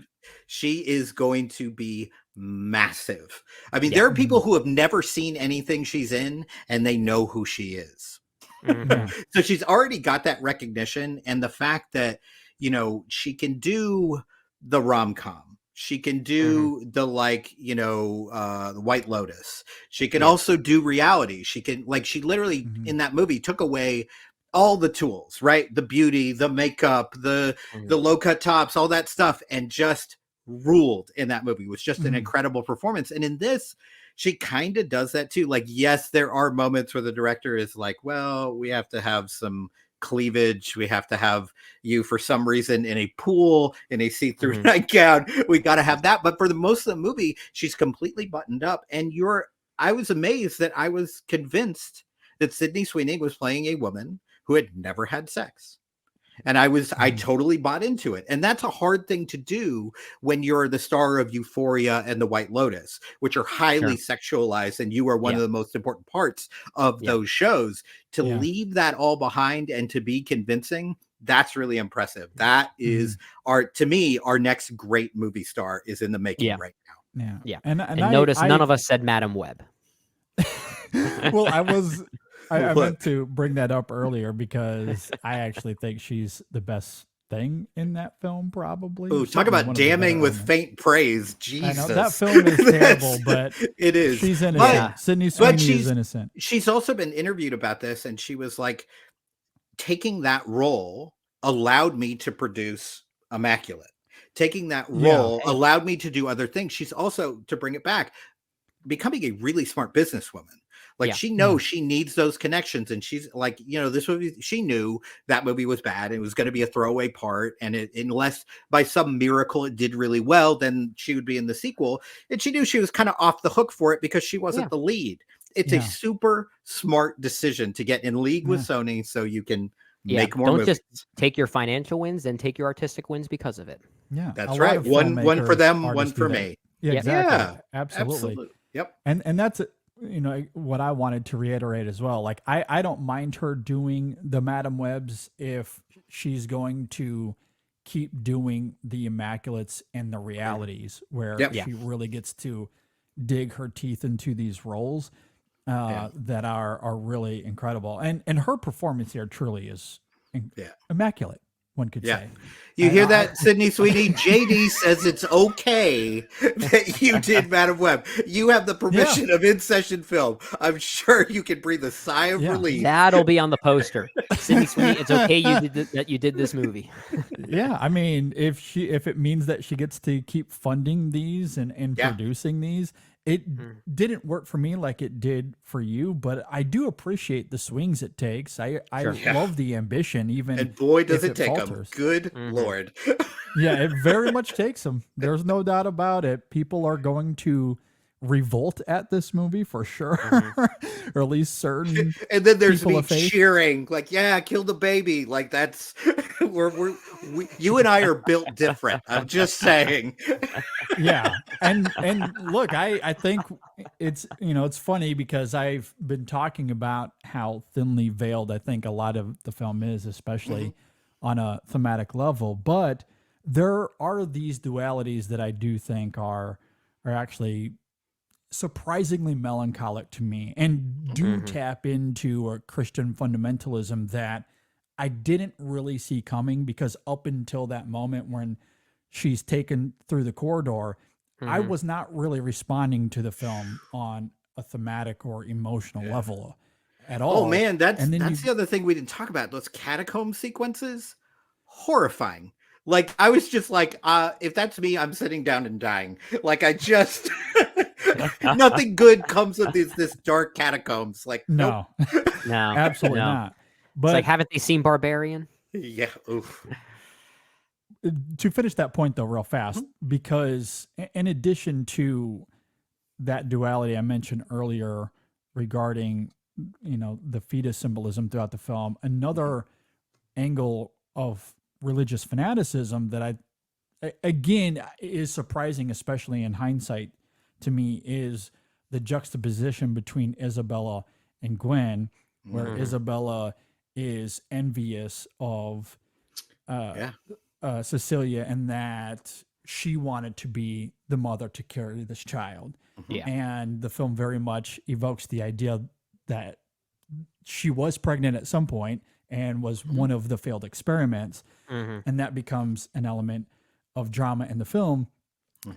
she is going to be massive. I mean, yeah. there are people who have never seen anything she's in and they know who she is. Mhm. Yeah. So she's already got that recognition, and the fact that, you know, she can do the rom-com. She can do the, like, you know, the White Lotus. She can Yeah. also do reality. She can, like, she literally Mhm. in that movie took away all the tools, right? The beauty, the makeup, the Mhm. low cut tops, all that stuff, and just ruled in that movie. It was just an Mhm. incredible performance. And in this, she kind of does that too. Like, yes, there are moments where the director is like, well, we have to have some cleavage. We have to have you for some reason in a pool in a see-through Mhm. nightgown. We got to have that. But for the most of the movie, she's completely buttoned up. And I was amazed that I was convinced that Sydney Sweeney was playing a woman who had never had sex. And I Mhm. totally bought into it. And that's a hard thing to do when you're the star of Euphoria and The White Lotus, which are highly sexualized, and you are one Yeah. of the most important parts of Yeah. those shows. To Yeah. leave that all behind and to be convincing, that's really impressive. That is to me, our next great movie star is in the making Yeah. right now. Yeah. Yeah. And And notice none of us said Madam Web. well, I What? meant to bring that up earlier because I actually think she's the best thing in that film, probably. Oh, talk Certainly about one of the better damning with elements. faint praise. I Jesus. know that film is terrible, but it is. she's innocent. Yeah. Sydney Sweeney she's- is innocent. She's also been interviewed about this, and she was like, taking that role allowed me to produce Immaculate. Taking that role allowed me to do other things. She's also, to bring it back, becoming a really smart businesswoman. Like, Yeah. she knows she needs those connections, and she's like, you know, this movie, she knew that movie was bad and it was going to be a throwaway part, and unless by some miracle it did really well, then she would be in the sequel. And she knew she was kind of off the hook for it because she wasn't the lead. It's a super smart decision to get in league with Sony so you can make more Don't movies. just take your financial wins, then take your artistic wins because of it. Yeah, That's a lot right. of One for them, filmmakers, one artists do for that. me. Yeah, Yep. exactly. Yeah, Absolutely. Yep. And that's you know what I wanted to reiterate as well. Like, I don't mind her doing the Madam Webs if she's going to keep doing the Immaculates and the realities where she really gets to dig her teeth into these roles that are really incredible. And her performance here truly is immaculate, one could say. You hear that, Sydney Sweeney? JD says it's okay that you did Madam Web. You have the permission of InSession Film. I'm sure you can breathe a sigh of relief. That'll be on the poster. Sydney Sweeney, it's okay that you did this movie. Yeah, I mean, if it means that she gets to keep funding these and producing these, it didn't work for me like it did for you, but I do appreciate the swings it takes. I love the ambition, even And boy, does if it take them. falters. Good Lord. Yeah, it very much takes them. There's no doubt about it. People are going to revolt at this movie for sure, or at least certain. And then there's people me of faith. cheering, like, yeah, kill the baby. Like, that's you and I are built different. I'm just saying. Yeah, and look, I think it's it's funny because I've been talking about how thinly veiled I think a lot of the film is, especially on a thematic level, but there are these dualities that I do think are actually surprisingly melancholic to me and do tap into a Christian fundamentalism that I didn't really see coming, because up until that moment when she's taken through the corridor, I was not really responding to the film on a thematic or emotional level at all. Oh man, that's And then the other thing we didn't talk about. Those catacomb sequences, horrifying. Like, I was just like, if that's me, I'm sitting down and dying. Like, I just nothing good comes of this dark catacombs. Like, no, No, absolutely no. not. It's But like, haven't they seen Barbarian? Yeah. Oof. to finish that point though real fast, because in addition to that duality I mentioned earlier regarding the fetus symbolism throughout the film, another angle of religious fanaticism that again is surprising, especially in hindsight to me, is the juxtaposition between Isabella and Gwen, where Isabella is envious of Cecilia and that she wanted to be the mother to carry this child. Yeah. And the film very much evokes the idea that she was pregnant at some point and was one of the failed experiments. And that becomes an element of drama in the film.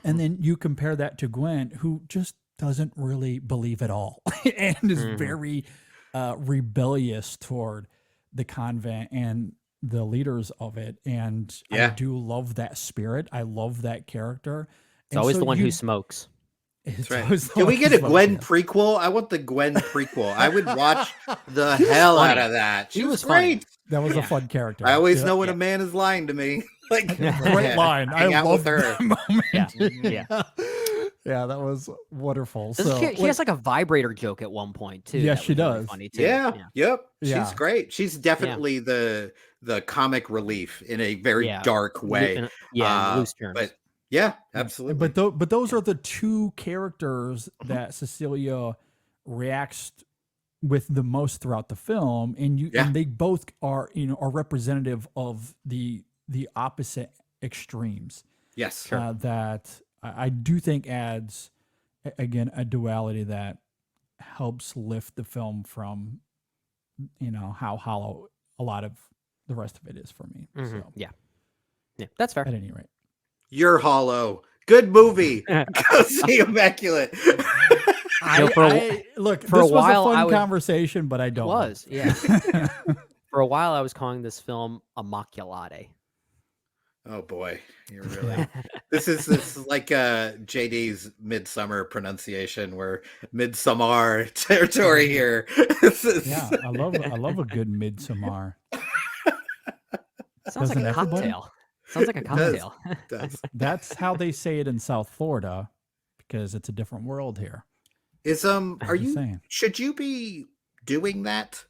And then you compare that to Gwen, who just doesn't really believe at all and is very rebellious toward the convent and the leaders of it. And I do love that spirit. I love that character. It's always the one who smokes. That's right. Can we get a Gwen prequel? I want the Gwen prequel. I would watch the hell out of that. She was great. That was a fun character. I always know when a man is lying to me. Like great line. Hang I out love with her. that moment. Yeah. Yeah, that was wonderful. She has like a vibrator joke at one point too. Yes, that she was really does. funny too. Yep. Yeah. She's great. She's definitely the comic relief in a very dark way. In loose terms. But yeah, absolutely. But those are the two characters that Cecilia reacts with the most throughout the film, and and they both are are representative of the opposite extremes. Yes, that I do think adds again a duality that helps lift the film from how hollow a lot of the rest of it is for me. So, yeah, that's fair. At any rate. You're hollow. Good movie. Go see Immaculate. Look, for this a while, was a fun conversation, but I don't. It was, yeah. For a while, I was calling this film Immaculate. Oh boy, you're really. This is like JD's Midsummer pronunciation, where Midsummer territory here. Yeah, I love a good Midsummer. Sounds like a cocktail. Sounds like a cocktail. Does. That's how they say it in South Florida, because it's a different world here. Should you be doing that?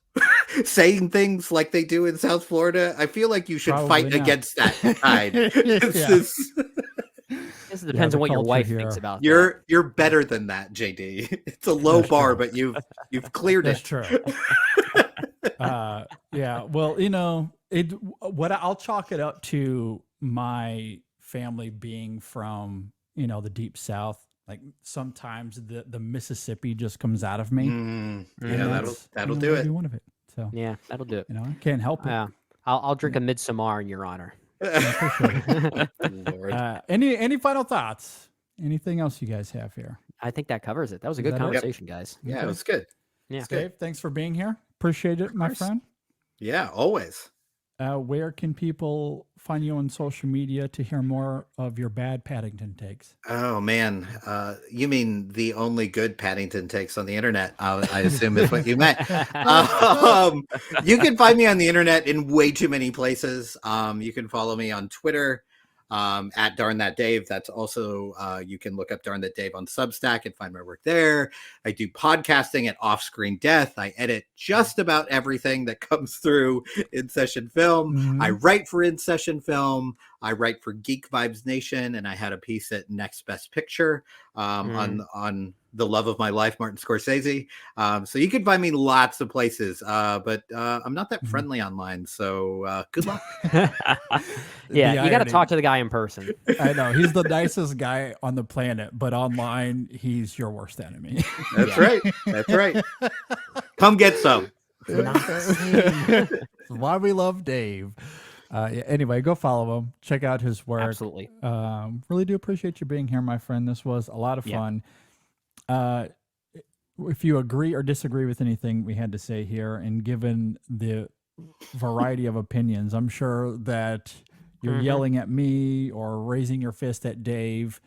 Saying things like they do in South Florida? I feel like you should fight against that tide. It depends on what your wife thinks about that. You're better than that, JD. It's a low bar, but you've cleared it. That's true. Yeah. Well, I'll chalk it up to my family being from, the deep South. Like sometimes the Mississippi just comes out of me. Yeah, that'll do it. One of it. So yeah, that'll do it. I can't help it. I'll drink a Midsummer in your honor. Lord. Any final thoughts? Anything else you guys have here? I think that covers it. That was a good conversation, guys. Yeah, it was good. Yeah, Dave, thanks for being here. Appreciate it, my friend. Yeah, always. Where can people find you on social media to hear more of your bad Paddington takes? Oh man, you mean the only good Paddington takes on the internet? I assume is what you meant. You can find me on the internet in way too many places. You can follow me on Twitter at Darn That Dave. That's also you can look up Darn That Dave on Substack and find my work there. I do podcasting at Off Screen Death. I edit just about everything that comes through InSession Film. I write for InSession Film. I write for Geek Vibes Nation, and I had a piece at Next Best Picture on the love of my life, Martin Scorsese. So you can find me lots of places, but I'm not that friendly online. So good luck. Yeah, you got to talk to the guy in person. I know he's the nicest guy on the planet, but online he's your worst enemy. That's right. That's right. Come get some. That's why we love Dave. Anyway, go follow him. Check out his work. Absolutely. Really do appreciate you being here, my friend. This was a lot of fun. If you agree or disagree with anything we had to say here, and given the variety of opinions, I'm sure that you're yelling at me or raising your fist at Dave,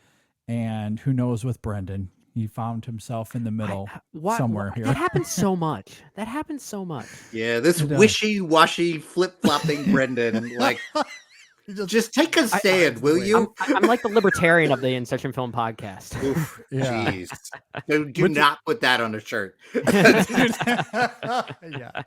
and who knows with Brendan. He found himself in the middle somewhere here. That happens so much. Yeah, this wishy-washy, flip-flopping Brendan. Like, just take a stand, will you? I'm like the libertarian of the InSession Film podcast. Oof, jeez. Do not put that on a shirt. Yeah.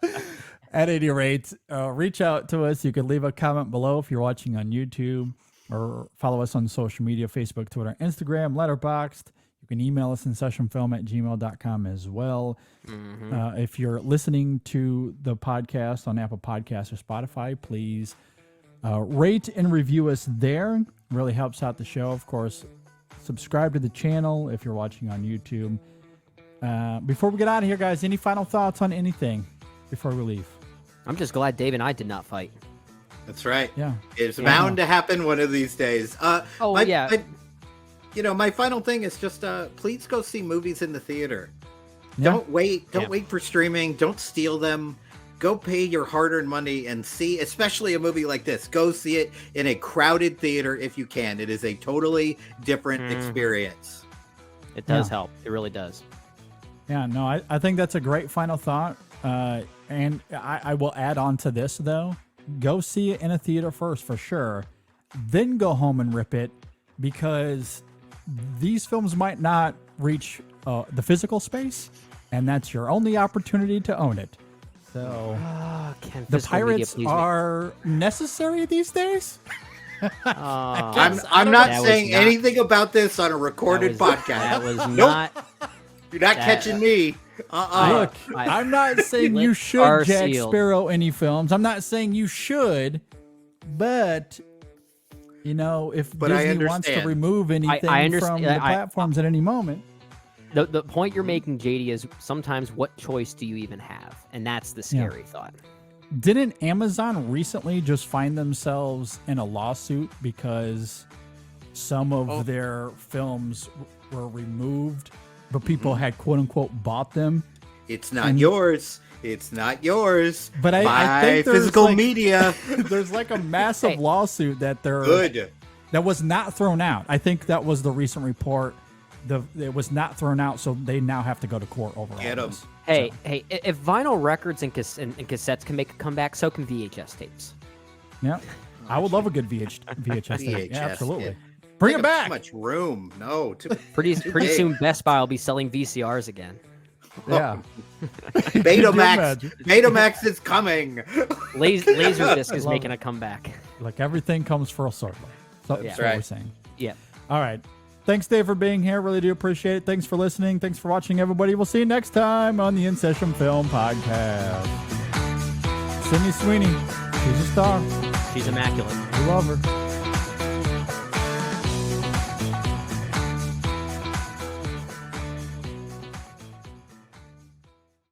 At any rate, reach out to us. You can leave a comment below if you're watching on YouTube, or follow us on social media, Facebook, Twitter, Instagram, Letterboxd. You You can email us InSessionFilm@gmail.com as well. If you're listening to the podcast on Apple Podcasts or Spotify, please rate and review us there. Really helps out the show. Of course, subscribe to the channel if you're watching on YouTube. Before we get out of here, guys, any final thoughts on anything before we leave? I'm just glad Dave and I did not fight. That's right. Yeah. It's bound to happen one of these days. My final thing is just please go see movies in the theater. Yeah. Don't wait for streaming. Don't steal them. Go pay your hard-earned money and see, especially a movie like this. Go see it in a crowded theater if you can. It is a totally different experience. It does help. It really does. Yeah, no, I think that's a great final thought. And I will add on to this, though. Go see it in a theater first, for sure. Then go home and rip it, because these films might not reach the physical space, and that's your only opportunity to own it. So the pirates are necessary these days? I'm not saying anything about this on a recorded podcast. That was not... You're not catching me. Look, I'm not saying you should Jack Sparrow any films. I'm not saying you should, but if Disney wants to remove anything from the platforms at any moment. The point you're making, JD, is sometimes what choice do you even have? And that's the scary thought. Didn't Amazon recently just find themselves in a lawsuit because some of their films were removed, but people had quote unquote bought them? It's not yours. It's not yours. But I think there's physical media. There's like a massive lawsuit that that was not thrown out. I think that was the recent report. It was not thrown out, so they now have to go to court over all this. Hey, if vinyl records and cassettes can make a comeback, so can VHS tapes. Yeah, I would love a good VHS tape. Yeah, absolutely. Yeah. Bring it back. Too much room. No. Pretty soon, Best Buy will be selling VCRs again. Yeah. Betamax is coming. Laserdisc is making a comeback. Like, everything comes full circle. So that's what we're saying. Yeah. All right. Thanks, Dave, for being here. Really do appreciate it. Thanks for listening. Thanks for watching, everybody. We'll see you next time on the InSession Film Podcast. Sydney Sweeney. She's a star. She's immaculate. We love her.